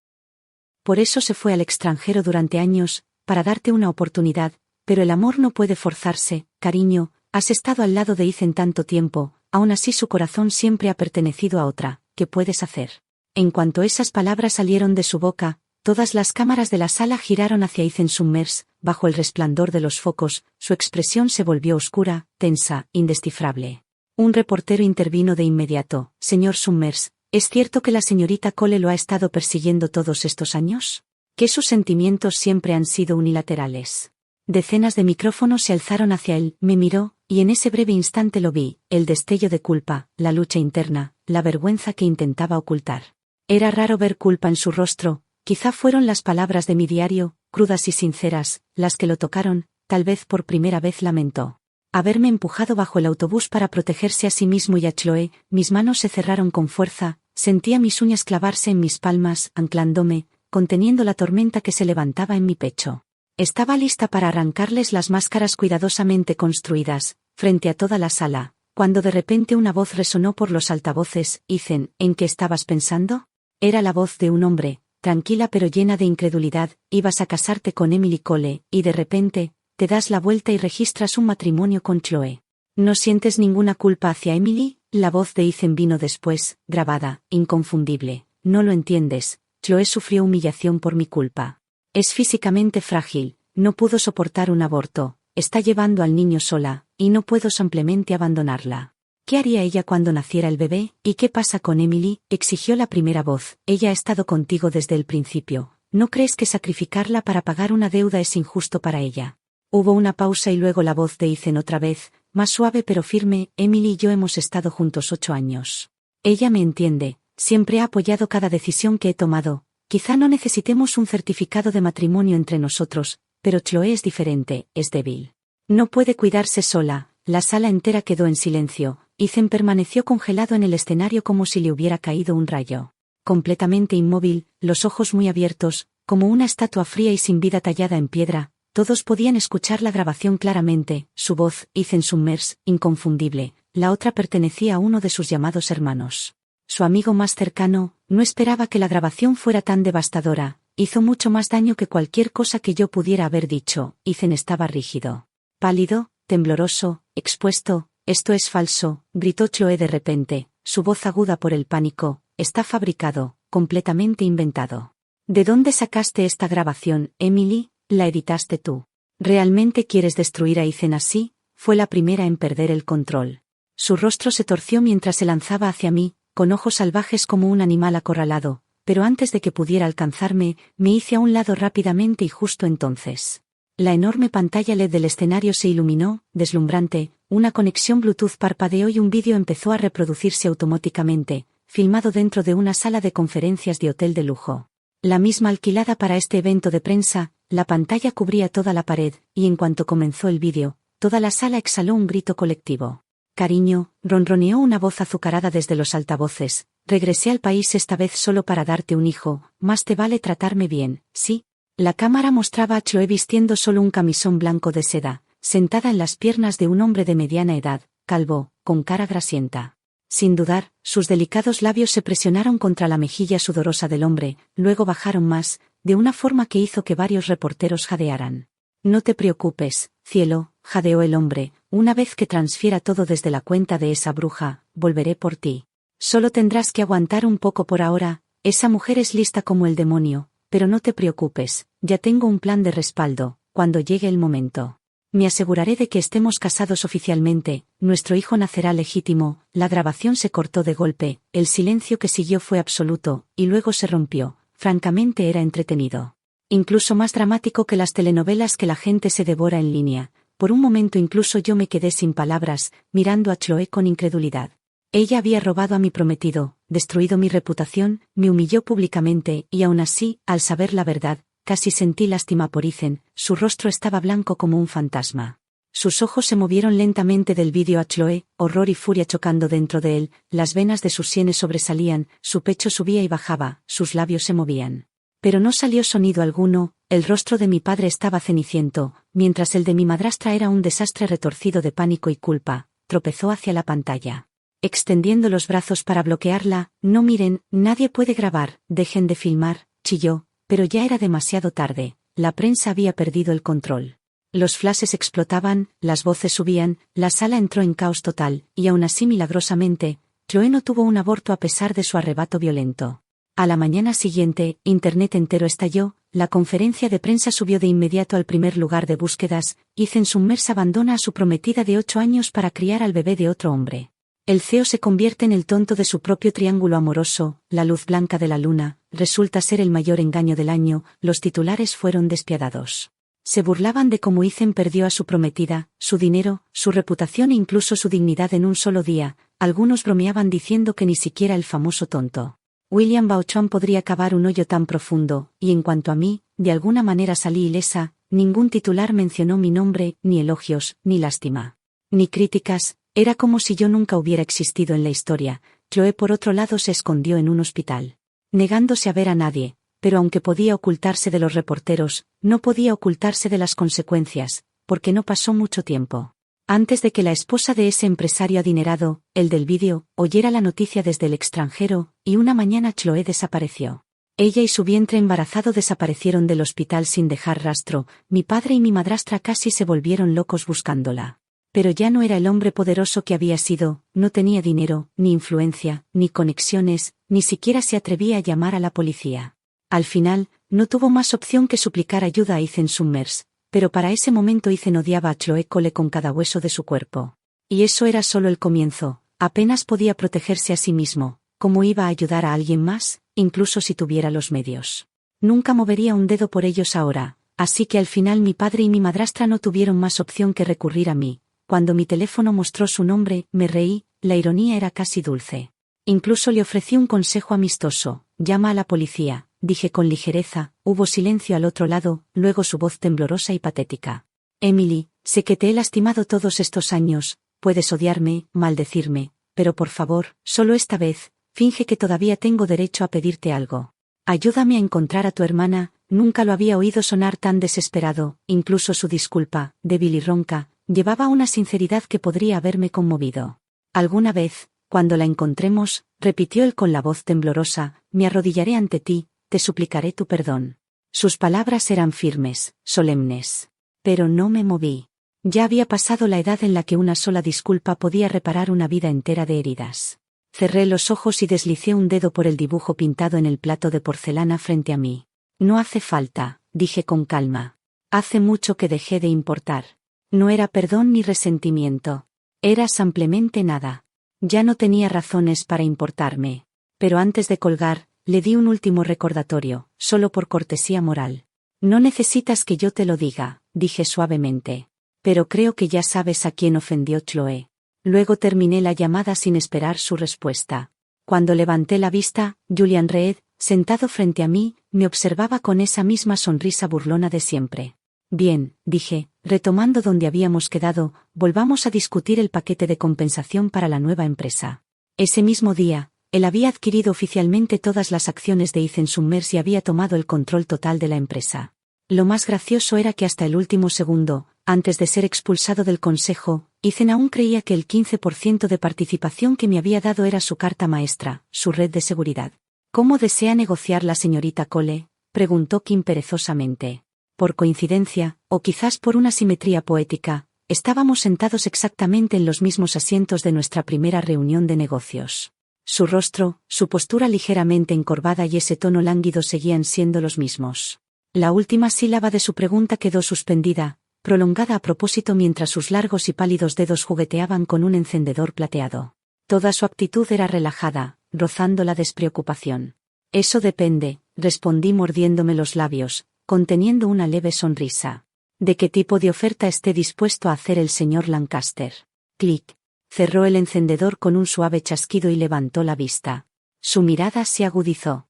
S1: Por eso se fue al extranjero durante años, para darte una oportunidad, pero el amor no puede forzarse, cariño, has estado al lado de Ethan tanto tiempo, aún así su corazón siempre ha pertenecido a otra. ¿Qué puedes hacer? En cuanto esas palabras salieron de su boca, todas las cámaras de la sala giraron hacia Ethan Summers. Bajo el resplandor de los focos, su expresión se volvió oscura, tensa, indescifrable. Un reportero intervino de inmediato. Señor Summers, ¿es cierto que la señorita Cole lo ha estado persiguiendo todos estos años? ¿Que sus sentimientos siempre han sido unilaterales? Decenas de micrófonos se alzaron hacia él, me miró, y en ese breve instante lo vi, el destello de culpa, la lucha interna, la vergüenza que intentaba ocultar. Era raro ver culpa en su rostro. Quizá fueron las palabras de mi diario, crudas y sinceras, las que lo tocaron. Tal vez por primera vez lamentó haberme empujado bajo el autobús para protegerse a sí mismo y a Chloe. Mis manos se cerraron con fuerza, sentía mis uñas clavarse en mis palmas, anclándome, conteniendo la tormenta que se levantaba en mi pecho. Estaba lista para arrancarles las máscaras cuidadosamente construidas, frente a toda la sala, cuando de repente una voz resonó por los altavoces. Ethan, ¿en qué estabas pensando? Era la voz de un hombre, tranquila pero llena de incredulidad. Ibas a casarte con Emily Cole, y de repente, te das la vuelta y registras un matrimonio con Chloe. ¿No sientes ninguna culpa hacia Emily? La voz de Ethan vino después, grabada, inconfundible. No lo entiendes, Chloe sufrió humillación por mi culpa. Es físicamente frágil, no pudo soportar un aborto, está llevando al niño sola, y no puedo simplemente abandonarla. ¿Qué haría ella cuando naciera el bebé? ¿Y qué pasa con Emily? Exigió la primera voz. Ella ha estado contigo desde el principio. ¿No crees que sacrificarla para pagar una deuda es injusto para ella? Hubo una pausa y luego la voz de Ethan otra vez, más suave pero firme. Emily y yo hemos estado juntos 8 años. Ella me entiende, siempre ha apoyado cada decisión que he tomado, quizá no necesitemos un certificado de matrimonio entre nosotros, pero Chloe es diferente, es débil. No puede cuidarse sola. La sala entera quedó en silencio. Ethan permaneció congelado en el escenario como si le hubiera caído un rayo. Completamente inmóvil, los ojos muy abiertos, como una estatua fría y sin vida tallada en piedra. Todos podían escuchar la grabación claramente, su voz, Ethan Summers, inconfundible. La otra pertenecía a uno de sus llamados hermanos. Su amigo más cercano, no esperaba que la grabación fuera tan devastadora. Hizo mucho más daño que cualquier cosa que yo pudiera haber dicho. Ethan estaba rígido. Pálido, tembloroso, expuesto. Esto es falso, gritó Chloe de repente, su voz aguda por el pánico. Está fabricado, completamente inventado. ¿De dónde sacaste esta grabación, Emily? ¿La editaste tú? ¿Realmente quieres destruir a Ethan así? Fue la primera en perder el control. Su rostro se torció mientras se lanzaba hacia mí, con ojos salvajes como un animal acorralado, pero antes de que pudiera alcanzarme, me hice a un lado rápidamente y justo entonces. La enorme pantalla LED del escenario se iluminó, deslumbrante, una conexión Bluetooth parpadeó y un vídeo empezó a reproducirse automáticamente, filmado dentro de una sala de conferencias de hotel de lujo. La misma alquilada para este evento de prensa, la pantalla cubría toda la pared, y en cuanto comenzó el vídeo, toda la sala exhaló un grito colectivo. Cariño, ronroneó una voz azucarada desde los altavoces, regresé al país esta vez solo para darte un hijo, más te vale tratarme bien, ¿sí? La cámara mostraba a Chloe vistiendo solo un camisón blanco de seda, sentada en las piernas de un hombre de mediana edad, calvo, con cara grasienta. Sin dudar, sus delicados labios se presionaron contra la mejilla sudorosa del hombre, luego bajaron más, de una forma que hizo que varios reporteros jadearan. No te preocupes, cielo, jadeó el hombre, una vez que transfiera todo desde la cuenta de esa bruja, volveré por ti. Solo tendrás que aguantar un poco por ahora, esa mujer es lista como el demonio, pero no te preocupes, ya tengo un plan de respaldo, cuando llegue el momento. Me aseguraré de que estemos casados oficialmente, nuestro hijo nacerá legítimo. La grabación se cortó de golpe, el silencio que siguió fue absoluto, y luego se rompió. Francamente era entretenido. Incluso más dramático que las telenovelas que la gente se devora en línea. Por un momento incluso yo me quedé sin palabras, mirando a Chloe con incredulidad. Ella había robado a mi prometido, destruido mi reputación, me humilló públicamente, y aún así, al saber la verdad, casi sentí lástima por Ethan, su rostro estaba blanco como un fantasma. Sus ojos se movieron lentamente del vídeo a Chloe, horror y furia chocando dentro de él, las venas de sus sienes sobresalían, su pecho subía y bajaba, sus labios se movían. Pero no salió sonido alguno, el rostro de mi padre estaba ceniciento, mientras el de mi madrastra era un desastre retorcido de pánico y culpa, tropezó hacia la pantalla. Extendiendo los brazos para bloquearla, no miren, nadie puede grabar, dejen de filmar, chilló, pero ya era demasiado tarde, la prensa había perdido el control. Los flashes explotaban, las voces subían, la sala entró en caos total, y aún así milagrosamente, Chloe no tuvo un aborto a pesar de su arrebato violento. A la mañana siguiente, Internet entero estalló, la conferencia de prensa subió de inmediato al primer lugar de búsquedas, Ethan Summers abandona a su prometida de 8 años para criar al bebé de otro hombre. El CEO se convierte en el tonto de su propio triángulo amoroso, la luz blanca de la luna, resulta ser el mayor engaño del año, los titulares fueron despiadados. Se burlaban de cómo Ethan perdió a su prometida, su dinero, su reputación e incluso su dignidad en un solo día, algunos bromeaban diciendo que ni siquiera el famoso tonto William Bauchon podría cavar un hoyo tan profundo, y en cuanto a mí, de alguna manera salí ilesa, ningún titular mencionó mi nombre, ni elogios, ni lástima. Ni críticas, era como si yo nunca hubiera existido en la historia. Chloe por otro lado se escondió en un hospital, negándose a ver a nadie, pero aunque podía ocultarse de los reporteros, no podía ocultarse de las consecuencias, porque no pasó mucho tiempo antes de que la esposa de ese empresario adinerado, el del vídeo, oyera la noticia desde el extranjero, y una mañana Chloe desapareció. Ella y su vientre embarazado desaparecieron del hospital sin dejar rastro, mi padre y mi madrastra casi se volvieron locos buscándola. Pero ya no era el hombre poderoso que había sido, no tenía dinero, ni influencia, ni conexiones, ni siquiera se atrevía a llamar a la policía. Al final, no tuvo más opción que suplicar ayuda a Ethan Summers, pero para ese momento Ethan odiaba a Chloe Cole con cada hueso de su cuerpo. Y eso era solo el comienzo, apenas podía protegerse a sí mismo, ¿cómo iba a ayudar a alguien más, incluso si tuviera los medios? Nunca movería un dedo por ellos ahora, así que al final mi padre y mi madrastra no tuvieron más opción que recurrir a mí. Cuando mi teléfono mostró su nombre, me reí, la ironía era casi dulce. Incluso le ofrecí un consejo amistoso, llama a la policía, dije con ligereza. Hubo silencio al otro lado, luego su voz temblorosa y patética. Emily, sé que te he lastimado todos estos años, puedes odiarme, maldecirme, pero por favor, solo esta vez, finge que todavía tengo derecho a pedirte algo. Ayúdame a encontrar a tu hermana. Nunca lo había oído sonar tan desesperado, incluso su disculpa, débil y ronca, llevaba una sinceridad que podría haberme conmovido. Alguna vez, cuando la encontremos, repitió él con la voz temblorosa, me arrodillaré ante ti, te suplicaré tu perdón. Sus palabras eran firmes, solemnes. Pero no me moví. Ya había pasado la edad en la que una sola disculpa podía reparar una vida entera de heridas. Cerré los ojos y deslicé un dedo por el dibujo pintado en el plato de porcelana frente a mí. No hace falta, dije con calma. Hace mucho que dejé de importar. No era perdón ni resentimiento. Era simplemente nada. Ya no tenía razones para importarme. Pero antes de colgar, le di un último recordatorio, solo por cortesía moral. No necesitas que yo te lo diga, dije suavemente. Pero creo que ya sabes a quién ofendió Chloe. Luego terminé la llamada sin esperar su respuesta. Cuando levanté la vista, Julian Reed, sentado frente a mí, me observaba con esa misma sonrisa burlona de siempre. Bien, dije, retomando donde habíamos quedado, volvamos a discutir el paquete de compensación para la nueva empresa. Ese mismo día, él había adquirido oficialmente todas las acciones de Ethan Summers y había tomado el control total de la empresa. Lo más gracioso era que hasta el último segundo, antes de ser expulsado del consejo, Ethan aún creía que el 15% de participación que me había dado era su carta maestra, su red de seguridad. ¿Cómo desea negociar la señorita Cole?, preguntó Kim perezosamente. Por coincidencia, o quizás por una simetría poética, estábamos sentados exactamente en los mismos asientos de nuestra primera reunión de negocios. Su rostro, su postura ligeramente encorvada y ese tono lánguido seguían siendo los mismos. La última sílaba de su pregunta quedó suspendida, prolongada a propósito mientras sus largos y pálidos dedos jugueteaban con un encendedor plateado. Toda su actitud era relajada, rozando la despreocupación. Eso depende, respondí mordiéndome los labios, conteniendo una leve sonrisa. ¿De qué tipo de oferta esté dispuesto a hacer el señor Lancaster? Clic. Cerró el encendedor con un suave chasquido y levantó la vista. Su mirada se agudizó.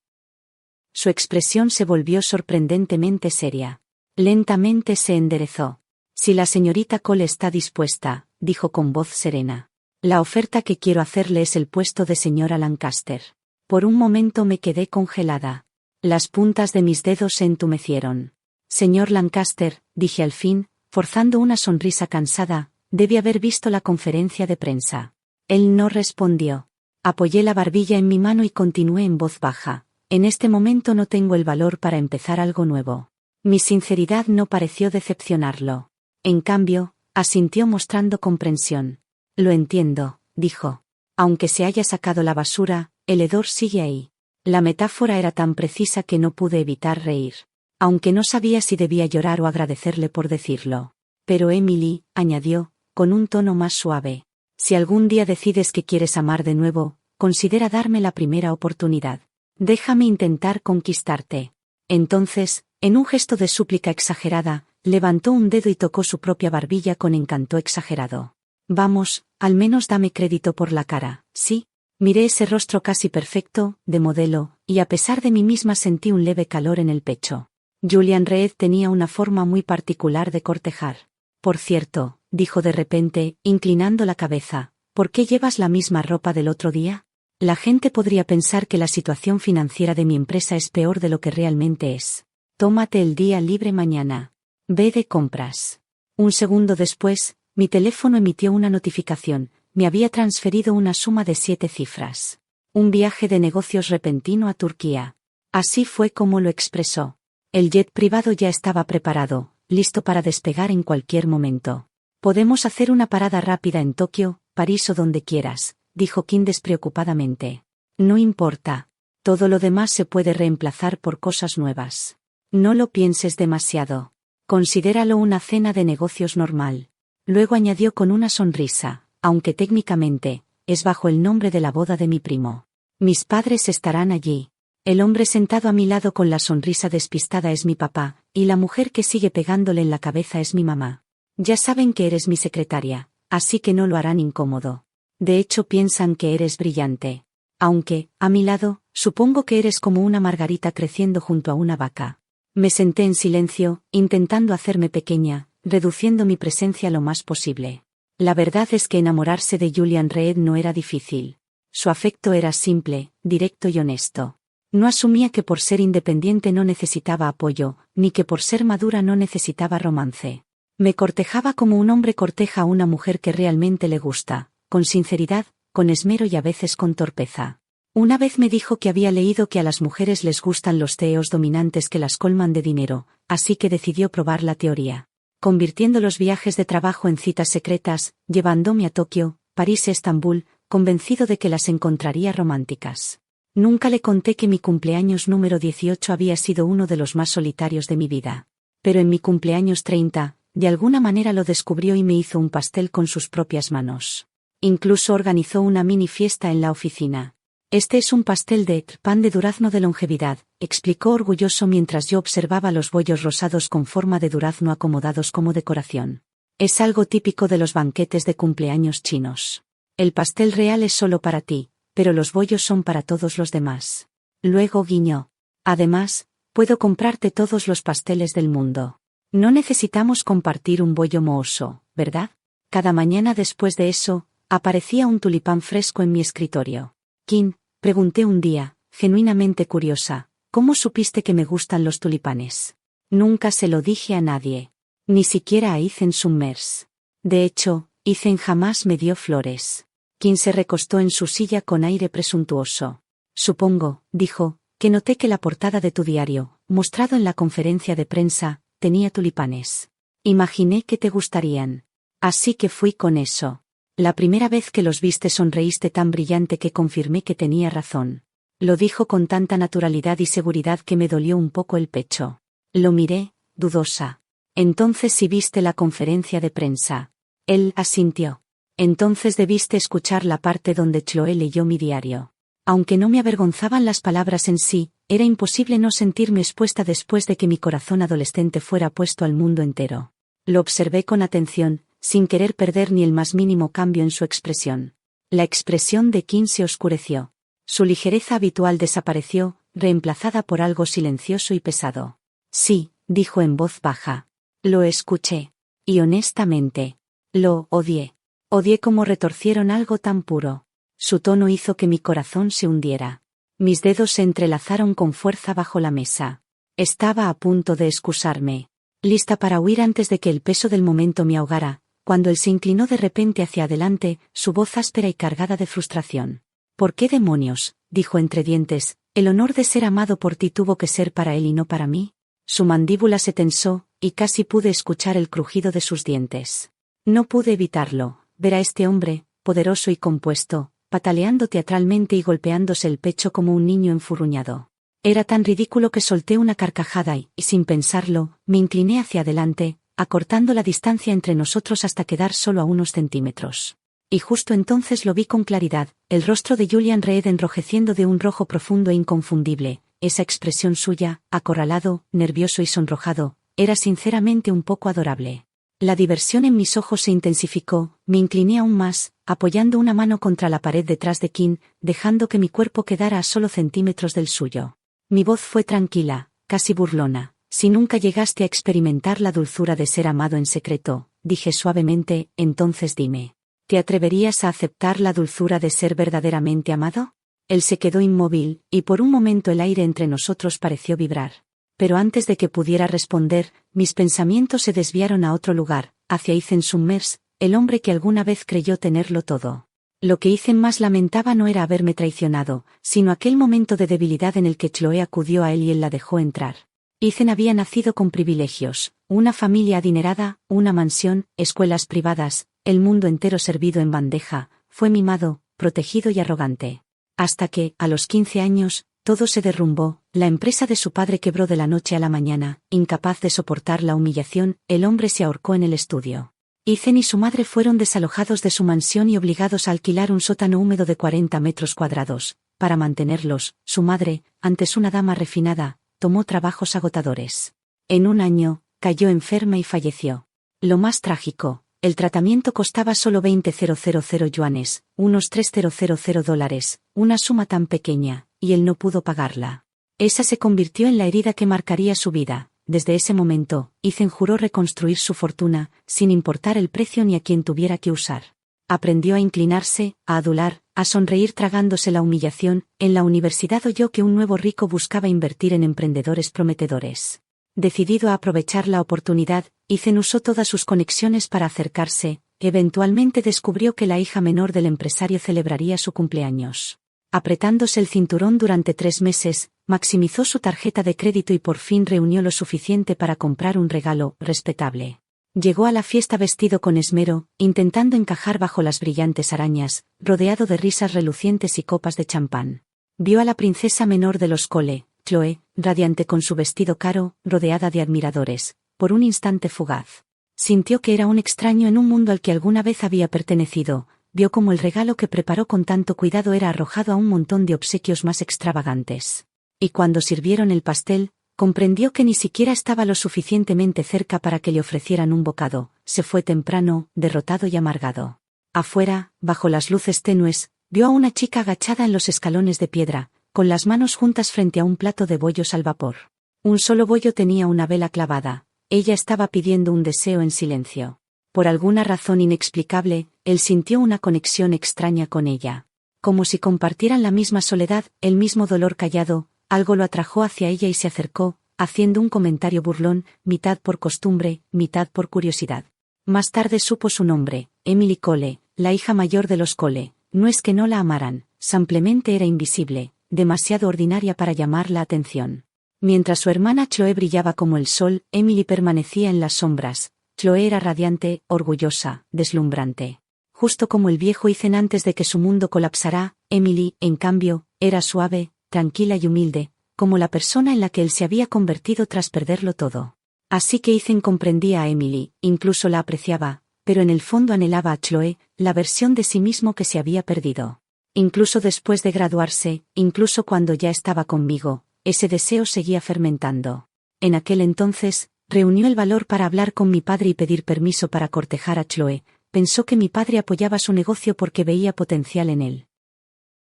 S1: Su expresión se volvió sorprendentemente seria. Lentamente se enderezó. Si la señorita Cole está dispuesta, dijo con voz serena. La oferta que quiero hacerle es el puesto de señora Lancaster. Por un momento me quedé congelada. Las puntas de mis dedos se entumecieron. Señor Lancaster, dije al fin, forzando una sonrisa cansada, debe haber visto la conferencia de prensa. Él no respondió. Apoyé la barbilla en mi mano y continué en voz baja. En este momento no tengo el valor para empezar algo nuevo. Mi sinceridad no pareció decepcionarlo. En cambio, asintió mostrando comprensión. Lo entiendo, dijo. Aunque se haya sacado la basura, el hedor sigue ahí. La metáfora era tan precisa que no pude evitar reír. Aunque no sabía si debía llorar o agradecerle por decirlo. Pero Emily, añadió, con un tono más suave. Si algún día decides que quieres amar de nuevo, considera darme la primera oportunidad. Déjame intentar conquistarte. Entonces, en un gesto de súplica exagerada, levantó un dedo y tocó su propia barbilla con encanto exagerado. Vamos, al menos dame crédito por la cara, ¿sí? Miré ese rostro casi perfecto, de modelo, y a pesar de mí misma sentí un leve calor en el pecho. Julian Reed tenía una forma muy particular de cortejar. Por cierto, dijo de repente, inclinando la cabeza, ¿por qué llevas la misma ropa del otro día? La gente podría pensar que la situación financiera de mi empresa es peor de lo que realmente es. Tómate el día libre mañana. Ve de compras. Un segundo después, mi teléfono emitió una notificación. Me había transferido una suma de 7 cifras. Un viaje de negocios repentino a Turquía. Así fue como lo expresó. El jet privado ya estaba preparado, listo para despegar en cualquier momento. Podemos hacer una parada rápida en Tokio, París o donde quieras, dijo Kim despreocupadamente. No importa. Todo lo demás se puede reemplazar por cosas nuevas. No lo pienses demasiado. Considéralo una cena de negocios normal. Luego añadió con una sonrisa, aunque técnicamente, es bajo el nombre de la boda de mi primo. Mis padres estarán allí. El hombre sentado a mi lado con la sonrisa despistada es mi papá, y la mujer que sigue pegándole en la cabeza es mi mamá. Ya saben que eres mi secretaria, así que no lo harán incómodo. De hecho piensan que eres brillante. Aunque, a mi lado, Supongo que eres como una margarita creciendo junto a una vaca. Me senté en silencio, intentando hacerme pequeña, reduciendo mi presencia lo más posible. La verdad es que enamorarse de Julian Reed no era difícil. Su afecto era simple, directo y honesto. No asumía que por ser independiente no necesitaba apoyo, ni que por ser madura no necesitaba romance. Me cortejaba como un hombre corteja a una mujer que realmente le gusta, con sinceridad, con esmero y a veces con torpeza. Una vez me dijo que había leído que a las mujeres les gustan los CEOs dominantes que las colman de dinero, así que decidió probar la teoría. Convirtiendo los viajes de trabajo en citas secretas, llevándome a Tokio, París e Estambul, convencido de que las encontraría románticas. Nunca le conté que mi cumpleaños número 18 había sido uno de los más solitarios de mi vida. Pero en mi cumpleaños 30, de alguna manera lo descubrió y me hizo un pastel con sus propias manos. Incluso organizó una mini fiesta en la oficina. Este es un pastel de pan de durazno de longevidad, explicó orgulloso mientras yo observaba los bollos rosados con forma de durazno acomodados como decoración. Es algo típico de los banquetes de cumpleaños chinos. El pastel real es solo para ti, pero los bollos son para todos los demás. Luego guiñó. Además, puedo comprarte todos los pasteles del mundo. No necesitamos compartir un bollo mohoso, ¿verdad? Cada mañana después de eso, aparecía un tulipán fresco en mi escritorio. Kim, pregunté un día, genuinamente curiosa, ¿cómo supiste que me gustan los tulipanes? Nunca se lo dije a nadie. Ni siquiera a Ethan Summers. De hecho, Ethan jamás me dio flores. Kim se recostó en su silla con aire presuntuoso. Supongo, dijo, que noté que la portada de tu diario, mostrado en la conferencia de prensa, tenía tulipanes. Imaginé que te gustarían. Así que fui con eso. La primera vez que los viste sonreíste tan brillante que confirmé que tenía razón. Lo dijo con tanta naturalidad y seguridad que me dolió un poco el pecho. Lo miré, dudosa. Entonces sí viste la conferencia de prensa. Él asintió. Entonces debiste escuchar la parte donde Chloe leyó mi diario. Aunque no me avergonzaban las palabras en sí, era imposible no sentirme expuesta después de que mi corazón adolescente fuera puesto al mundo entero. Lo observé con atención, sin querer perder ni el más mínimo cambio en su expresión. La expresión de Kim se oscureció. Su ligereza habitual desapareció, reemplazada por algo silencioso y pesado. Sí, dijo en voz baja. Lo escuché. Y honestamente, lo odié. Odié cómo retorcieron algo tan puro. Su tono hizo que mi corazón se hundiera. Mis dedos se entrelazaron con fuerza bajo la mesa. Estaba a punto de excusarme, lista para huir antes de que el peso del momento me ahogara, cuando él se inclinó de repente hacia adelante, su voz áspera y cargada de frustración. ¿Por qué demonios?, dijo entre dientes, el honor de ser amado por ti tuvo que ser para él y no para mí. Su mandíbula se tensó, y casi pude escuchar el crujido de sus dientes. No pude evitarlo, ver a este hombre, poderoso y compuesto, pataleando teatralmente y golpeándose el pecho como un niño enfurruñado. Era tan ridículo que solté una carcajada y, sin pensarlo, me incliné hacia adelante, acortando la distancia entre nosotros hasta quedar solo a unos centímetros. Y justo entonces lo vi con claridad, el rostro de Julian Reed enrojeciendo de un rojo profundo e inconfundible. Esa expresión suya, acorralado, nervioso y sonrojado, era sinceramente un poco adorable. La diversión en mis ojos se intensificó, me incliné aún más, apoyando una mano contra la pared detrás de Kim, dejando que mi cuerpo quedara a solo centímetros del suyo. Mi voz fue tranquila, casi burlona. Si nunca llegaste a experimentar la dulzura de ser amado en secreto, dije suavemente, entonces dime, ¿te atreverías a aceptar la dulzura de ser verdaderamente amado? Él se quedó inmóvil, y por un momento el aire entre nosotros pareció vibrar. Pero antes de que pudiera responder, mis pensamientos se desviaron a otro lugar, hacia Ethan Summers, el hombre que alguna vez creyó tenerlo todo. Lo que Ethan más lamentaba no era haberme traicionado, sino aquel momento de debilidad en el que Chloe acudió a él y él la dejó entrar. Ethan había nacido con privilegios, una familia adinerada, una mansión, escuelas privadas, el mundo entero servido en bandeja, fue mimado, protegido y arrogante. Hasta que, a los 15 años, todo se derrumbó, la empresa de su padre quebró de la noche a la mañana, incapaz de soportar la humillación, el hombre se ahorcó en el estudio. Ethan y su madre fueron desalojados de su mansión y obligados a alquilar un sótano húmedo de 40 metros cuadrados. Para mantenerlos, su madre, antes una dama refinada, tomó trabajos agotadores. En un año, cayó enferma y falleció. Lo más trágico, el tratamiento costaba solo 20.000 yuanes, unos $3.000, una suma tan pequeña, y él no pudo pagarla. Esa se convirtió en la herida que marcaría su vida. Desde ese momento, Ethan juró reconstruir su fortuna, sin importar el precio ni a quien tuviera que usar. Aprendió a inclinarse, a adular, a sonreír tragándose la humillación. En la universidad oyó que un nuevo rico buscaba invertir en emprendedores prometedores. Decidido a aprovechar la oportunidad, Ethan usó todas sus conexiones para acercarse. Eventualmente descubrió que la hija menor del empresario celebraría su cumpleaños. Apretándose el cinturón durante 3 meses, maximizó su tarjeta de crédito y por fin reunió lo suficiente para comprar un regalo respetable. Llegó a la fiesta vestido con esmero, intentando encajar bajo las brillantes arañas, rodeado de risas relucientes y copas de champán. Vio a la princesa menor de los Cole, Chloe, radiante con su vestido caro, rodeada de admiradores, por un instante fugaz. Sintió que era un extraño en un mundo al que alguna vez había pertenecido. Vio cómo el regalo que preparó con tanto cuidado era arrojado a un montón de obsequios más extravagantes. Y cuando sirvieron el pastel, comprendió que ni siquiera estaba lo suficientemente cerca para que le ofrecieran un bocado. Se fue temprano, derrotado y amargado. Afuera, bajo las luces tenues, vio a una chica agachada en los escalones de piedra, con las manos juntas frente a un plato de bollos al vapor. Un solo bollo tenía una vela clavada. Ella estaba pidiendo un deseo en silencio. Por alguna razón inexplicable, él sintió una conexión extraña con ella. Como si compartieran la misma soledad, el mismo dolor callado. Algo lo atrajo hacia ella y se acercó, haciendo un comentario burlón, mitad por costumbre, mitad por curiosidad. Más tarde supo su nombre, Emily Cole, la hija mayor de los Cole. No es que no la amaran, simplemente era invisible, demasiado ordinaria para llamar la atención. Mientras su hermana Chloe brillaba como el sol, Emily permanecía en las sombras. Chloe era radiante, orgullosa, deslumbrante. Justo como el viejo Ethan antes de que su mundo colapsara, Emily, en cambio, era suave, tranquila y humilde, como la persona en la que él se había convertido tras perderlo todo. Así que Ethan comprendía a Emily, incluso la apreciaba, pero en el fondo anhelaba a Chloe, la versión de sí mismo que se había perdido. Incluso después de graduarse, incluso cuando ya estaba conmigo, ese deseo seguía fermentando. En aquel entonces, reunió el valor para hablar con mi padre y pedir permiso para cortejar a Chloe. Pensó que mi padre apoyaba su negocio porque veía potencial en él.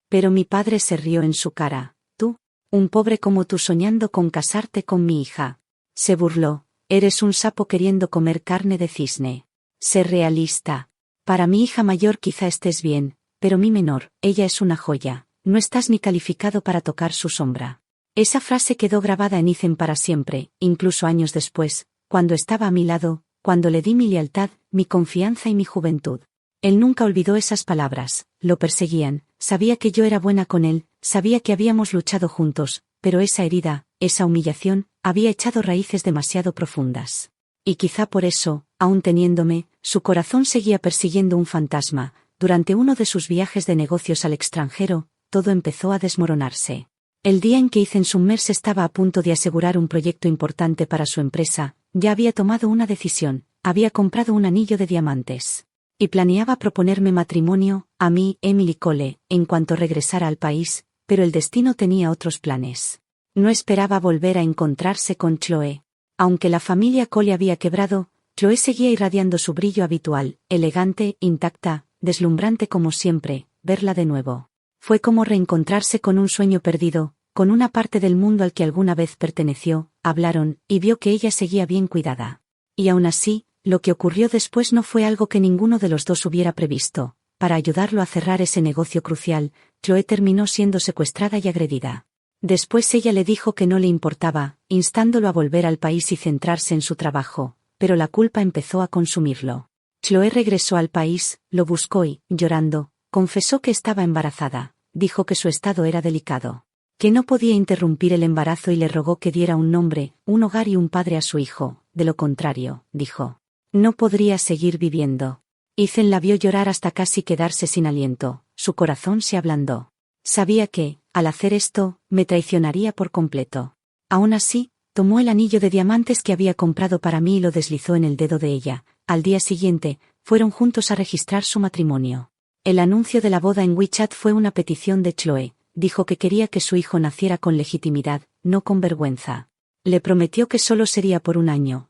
S1: Pero mi padre se rió en su cara. Tú, un pobre como tú soñando con casarte con mi hija. Se burló. Eres un sapo queriendo comer carne de cisne. Sé realista. Para mi hija mayor quizá estés bien, pero mi menor, ella es una joya. No estás ni calificado para tocar su sombra. Esa frase quedó grabada en Ethan para siempre, incluso años después, cuando estaba a mi lado, cuando le di mi lealtad, mi confianza y mi juventud. Él nunca olvidó esas palabras, lo perseguían, sabía que yo era buena con él, sabía que habíamos luchado juntos, pero esa herida, esa humillación, había echado raíces demasiado profundas. Y quizá por eso, aún teniéndome, su corazón seguía persiguiendo un fantasma. Durante uno de sus viajes de negocios al extranjero, todo empezó a desmoronarse. El día en que Ethan Summers estaba a punto de asegurar un proyecto importante para su empresa, ya había tomado una decisión, había comprado un anillo de diamantes. Y planeaba proponerme matrimonio, a mí, Emily Cole, en cuanto regresara al país, pero el destino tenía otros planes. No esperaba volver a encontrarse con Chloe. Aunque la familia Cole había quebrado, Chloe seguía irradiando su brillo habitual, elegante, intacta, deslumbrante como siempre. Verla de nuevo fue como reencontrarse con un sueño perdido, con una parte del mundo al que alguna vez perteneció. Hablaron, y vio que ella seguía bien cuidada. Y aún así, lo que ocurrió después no fue algo que ninguno de los dos hubiera previsto. Para ayudarlo a cerrar ese negocio crucial, Chloe terminó siendo secuestrada y agredida. Después ella le dijo que no le importaba, instándolo a volver al país y centrarse en su trabajo, pero la culpa empezó a consumirlo. Chloe regresó al país, lo buscó y, llorando, confesó que estaba embarazada. Dijo que su estado era delicado, que no podía interrumpir el embarazo y le rogó que diera un nombre, un hogar y un padre a su hijo. De lo contrario, dijo, no podría seguir viviendo. Ethan la vio llorar hasta casi quedarse sin aliento, su corazón se ablandó. Sabía que, al hacer esto, me traicionaría por completo. Aún así, tomó el anillo de diamantes que había comprado para mí y lo deslizó en el dedo de ella. Al día siguiente, fueron juntos a registrar su matrimonio. El anuncio de la boda en WeChat fue una petición de Chloe. Dijo que quería que su hijo naciera con legitimidad, no con vergüenza. Le prometió que solo sería por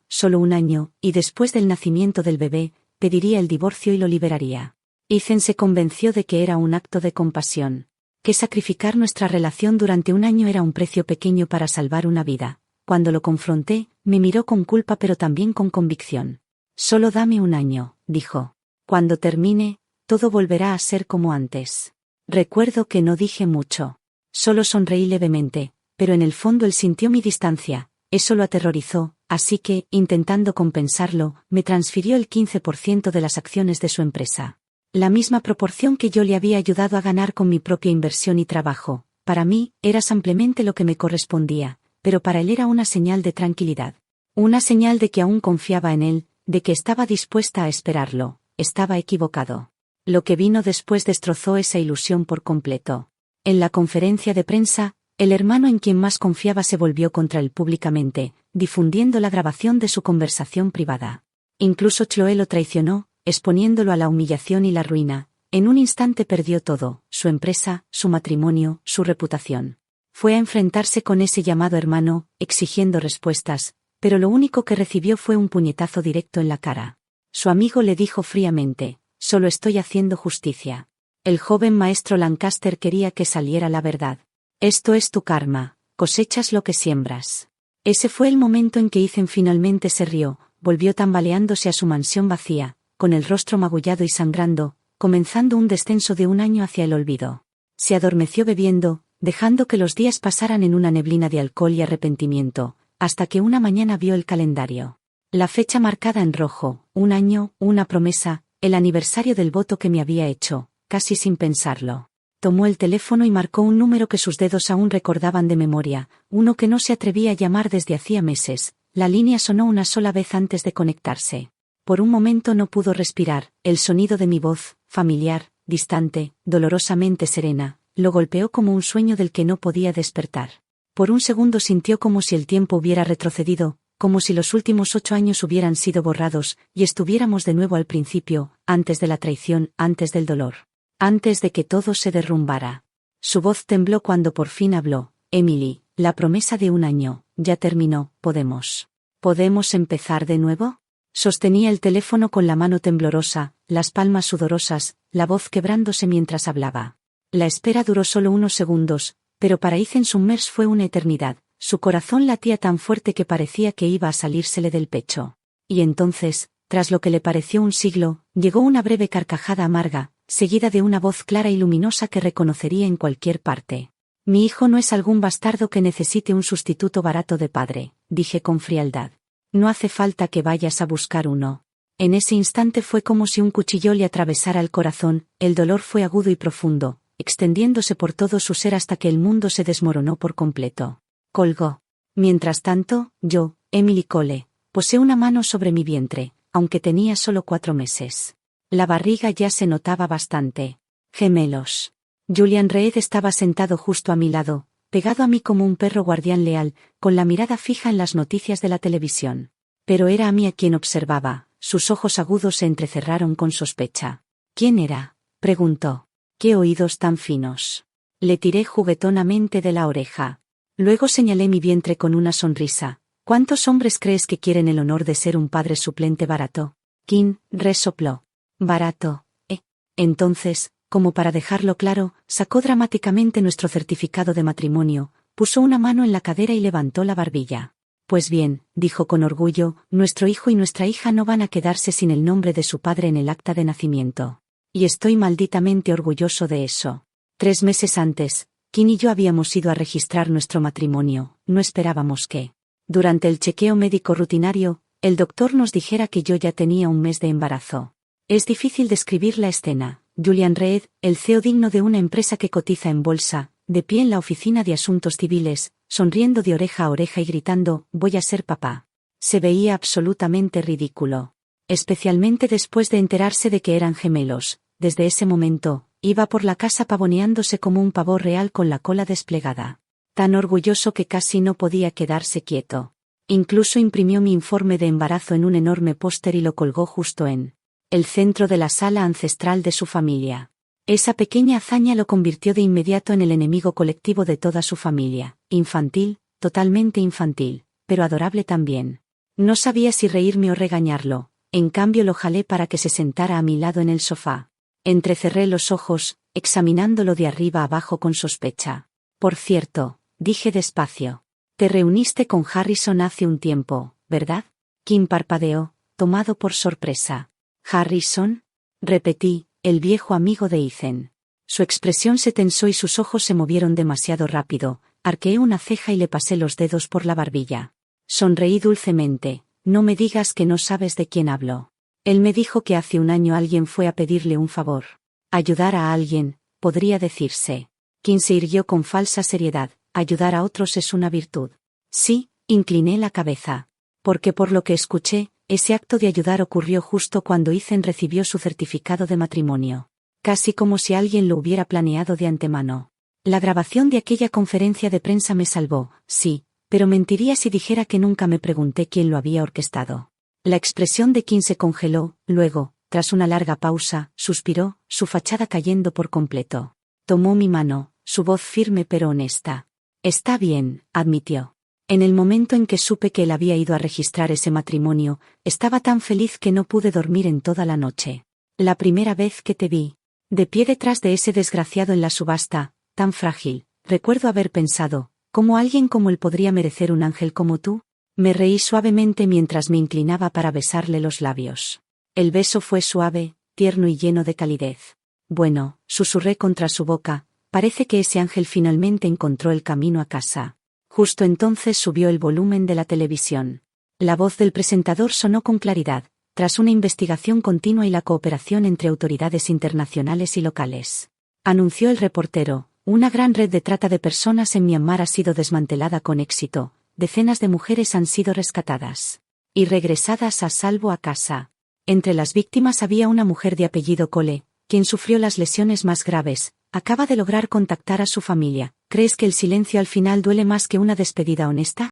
S1: solo un año, y después del nacimiento del bebé, pediría el divorcio y lo liberaría. Ethan se convenció de que era un acto de compasión. que sacrificar nuestra relación durante un año era un precio pequeño para salvar una vida. Cuando lo confronté, me miró con culpa pero también con convicción. Solo dame un año, dijo. Cuando termine, todo volverá a ser como antes. Recuerdo que no dije mucho. Solo sonreí levemente, pero en el fondo él sintió mi distancia. Eso lo aterrorizó, así que, intentando compensarlo, me transfirió el 15% de las acciones de su empresa. La misma proporción que yo le había ayudado a ganar con mi propia inversión y trabajo. Para mí, era simplemente lo que me correspondía, pero para él era una señal de tranquilidad. Una señal de que aún confiaba en él, de que estaba dispuesta a esperarlo. Estaba equivocado. Lo que vino después destrozó esa ilusión por completo. En la conferencia de prensa, el hermano en quien más confiaba se volvió contra él públicamente, difundiendo la grabación de su conversación privada. Incluso Chloe lo traicionó, exponiéndolo a la humillación y la ruina. En un instante perdió todo, su empresa, su matrimonio, su reputación. Fue a enfrentarse con ese llamado hermano, exigiendo respuestas, pero lo único que recibió fue un puñetazo directo en la cara. Su amigo le dijo fríamente, «Solo estoy haciendo justicia». El joven maestro Lancaster quería que saliera la verdad. «Esto es tu karma, cosechas lo que siembras». Ese fue el momento en que Ethan finalmente se rió, volvió tambaleándose a su mansión vacía, con el rostro magullado y sangrando, comenzando un descenso de un año hacia el olvido. Se adormeció bebiendo, dejando que los días pasaran en una neblina de alcohol y arrepentimiento, hasta que una mañana vio el calendario. La fecha marcada en rojo, un año, una promesa, el aniversario del voto que me había hecho, casi sin pensarlo. Tomó el teléfono y marcó un número que sus dedos aún recordaban de memoria, uno que no se atrevía a llamar desde hacía meses. La línea sonó una sola vez antes de conectarse. Por un momento no pudo respirar, el sonido de mi voz, familiar, distante, dolorosamente serena, lo golpeó como un sueño del que no podía despertar. Por un segundo sintió como si el tiempo hubiera retrocedido, como si los últimos 8 años hubieran sido borrados, y estuviéramos de nuevo al principio, antes de la traición, antes del dolor. Antes de que todo se derrumbara. Su voz tembló cuando por fin habló. «Emily, la promesa de un año, ya terminó, ¿podemos empezar de nuevo?» Sostenía el teléfono con la mano temblorosa, las palmas sudorosas, la voz quebrándose mientras hablaba. La espera duró solo unos segundos, pero para Ethan Summers fue una eternidad. Su corazón latía tan fuerte que parecía que iba a salírsele del pecho. Y entonces, tras lo que le pareció un siglo, llegó una breve carcajada amarga, seguida de una voz clara y luminosa que reconocería en cualquier parte. «Mi hijo no es algún bastardo que necesite un sustituto barato de padre», dije con frialdad. «No hace falta que vayas a buscar uno». En ese instante fue como si un cuchillo le atravesara el corazón, el dolor fue agudo y profundo, extendiéndose por todo su ser hasta que el mundo se desmoronó por completo. Colgó. Mientras tanto, yo, Emily Cole, posé una mano sobre mi vientre, aunque tenía solo 4 meses. La barriga ya se notaba bastante. Gemelos. Julian Reed estaba sentado justo a mi lado, pegado a mí como un perro guardián leal, con la mirada fija en las noticias de la televisión. Pero era a mí a quien observaba, sus ojos agudos se entrecerraron con sospecha. «¿Quién era?», preguntó. «¿Qué oídos tan finos?». Le tiré juguetonamente de la oreja. Luego señalé mi vientre con una sonrisa. «¿Cuántos hombres crees que quieren el honor de ser un padre suplente barato?». Kim resopló. «Barato, ¿eh?». Entonces, como para dejarlo claro, sacó dramáticamente nuestro certificado de matrimonio, puso una mano en la cadera y levantó la barbilla. «Pues bien», dijo con orgullo, «nuestro hijo y nuestra hija no van a quedarse sin el nombre de su padre en el acta de nacimiento. Y estoy malditamente orgulloso de eso». 3 meses antes, Kim y yo habíamos ido a registrar nuestro matrimonio, no esperábamos que, durante el chequeo médico rutinario, el doctor nos dijera que yo ya tenía un mes de embarazo. Es difícil describir la escena. Julian Reed, el CEO digno de una empresa que cotiza en bolsa, de pie en la oficina de asuntos civiles, sonriendo de oreja a oreja y gritando, «voy a ser papá». Se veía absolutamente ridículo. Especialmente después de enterarse de que eran gemelos. Desde ese momento, iba por la casa pavoneándose como un pavo real con la cola desplegada. Tan orgulloso que casi no podía quedarse quieto. Incluso imprimió mi informe de embarazo en un enorme póster y lo colgó justo en el centro de la sala ancestral de su familia. Esa pequeña hazaña lo convirtió de inmediato en el enemigo colectivo de toda su familia. Infantil, totalmente infantil, pero adorable también. No sabía si reírme o regañarlo, en cambio lo jalé para que se sentara a mi lado en el sofá. Entrecerré los ojos, examinándolo de arriba abajo con sospecha. Por cierto, dije despacio. Te reuniste con Harrison hace un tiempo, ¿verdad? Kim parpadeó, tomado por sorpresa. ¿Harrison? Repetí, el viejo amigo de Ethan. Su expresión se tensó y sus ojos se movieron demasiado rápido. Arqueé una ceja y le pasé los dedos por la barbilla. Sonreí dulcemente. No me digas que no sabes de quién hablo. Él me dijo que hace un año alguien fue a pedirle un favor. Ayudar a alguien, podría decirse. Kim se irguió con falsa seriedad. Ayudar a otros es una virtud. Sí, incliné la cabeza. Porque por lo que escuché, ese acto de ayudar ocurrió justo cuando Ethan recibió su certificado de matrimonio. Casi como si alguien lo hubiera planeado de antemano. La grabación de aquella conferencia de prensa me salvó, sí, pero mentiría si dijera que nunca me pregunté quién lo había orquestado. La expresión de Kim se congeló, luego, tras una larga pausa, suspiró, su fachada cayendo por completo. Tomó mi mano, su voz firme pero honesta. Está bien, admitió. En el momento en que supe que él había ido a registrar ese matrimonio, estaba tan feliz que no pude dormir en toda la noche. La primera vez que te vi, de pie detrás de ese desgraciado en la subasta, tan frágil, recuerdo haber pensado, ¿cómo alguien como él podría merecer un ángel como tú? Me reí suavemente mientras me inclinaba para besarle los labios. El beso fue suave, tierno y lleno de calidez. Bueno, susurré contra su boca, parece que ese ángel finalmente encontró el camino a casa. Justo entonces subió el volumen de la televisión. La voz del presentador sonó con claridad, tras una investigación continua y la cooperación entre autoridades internacionales y locales. Anunció el reportero, una gran red de trata de personas en Myanmar ha sido desmantelada con éxito, decenas de mujeres han sido rescatadas y regresadas a salvo a casa. Entre las víctimas había una mujer de apellido Cole, quien sufrió las lesiones más graves, acaba de lograr contactar a su familia. ¿Crees que el silencio al final duele más que una despedida honesta?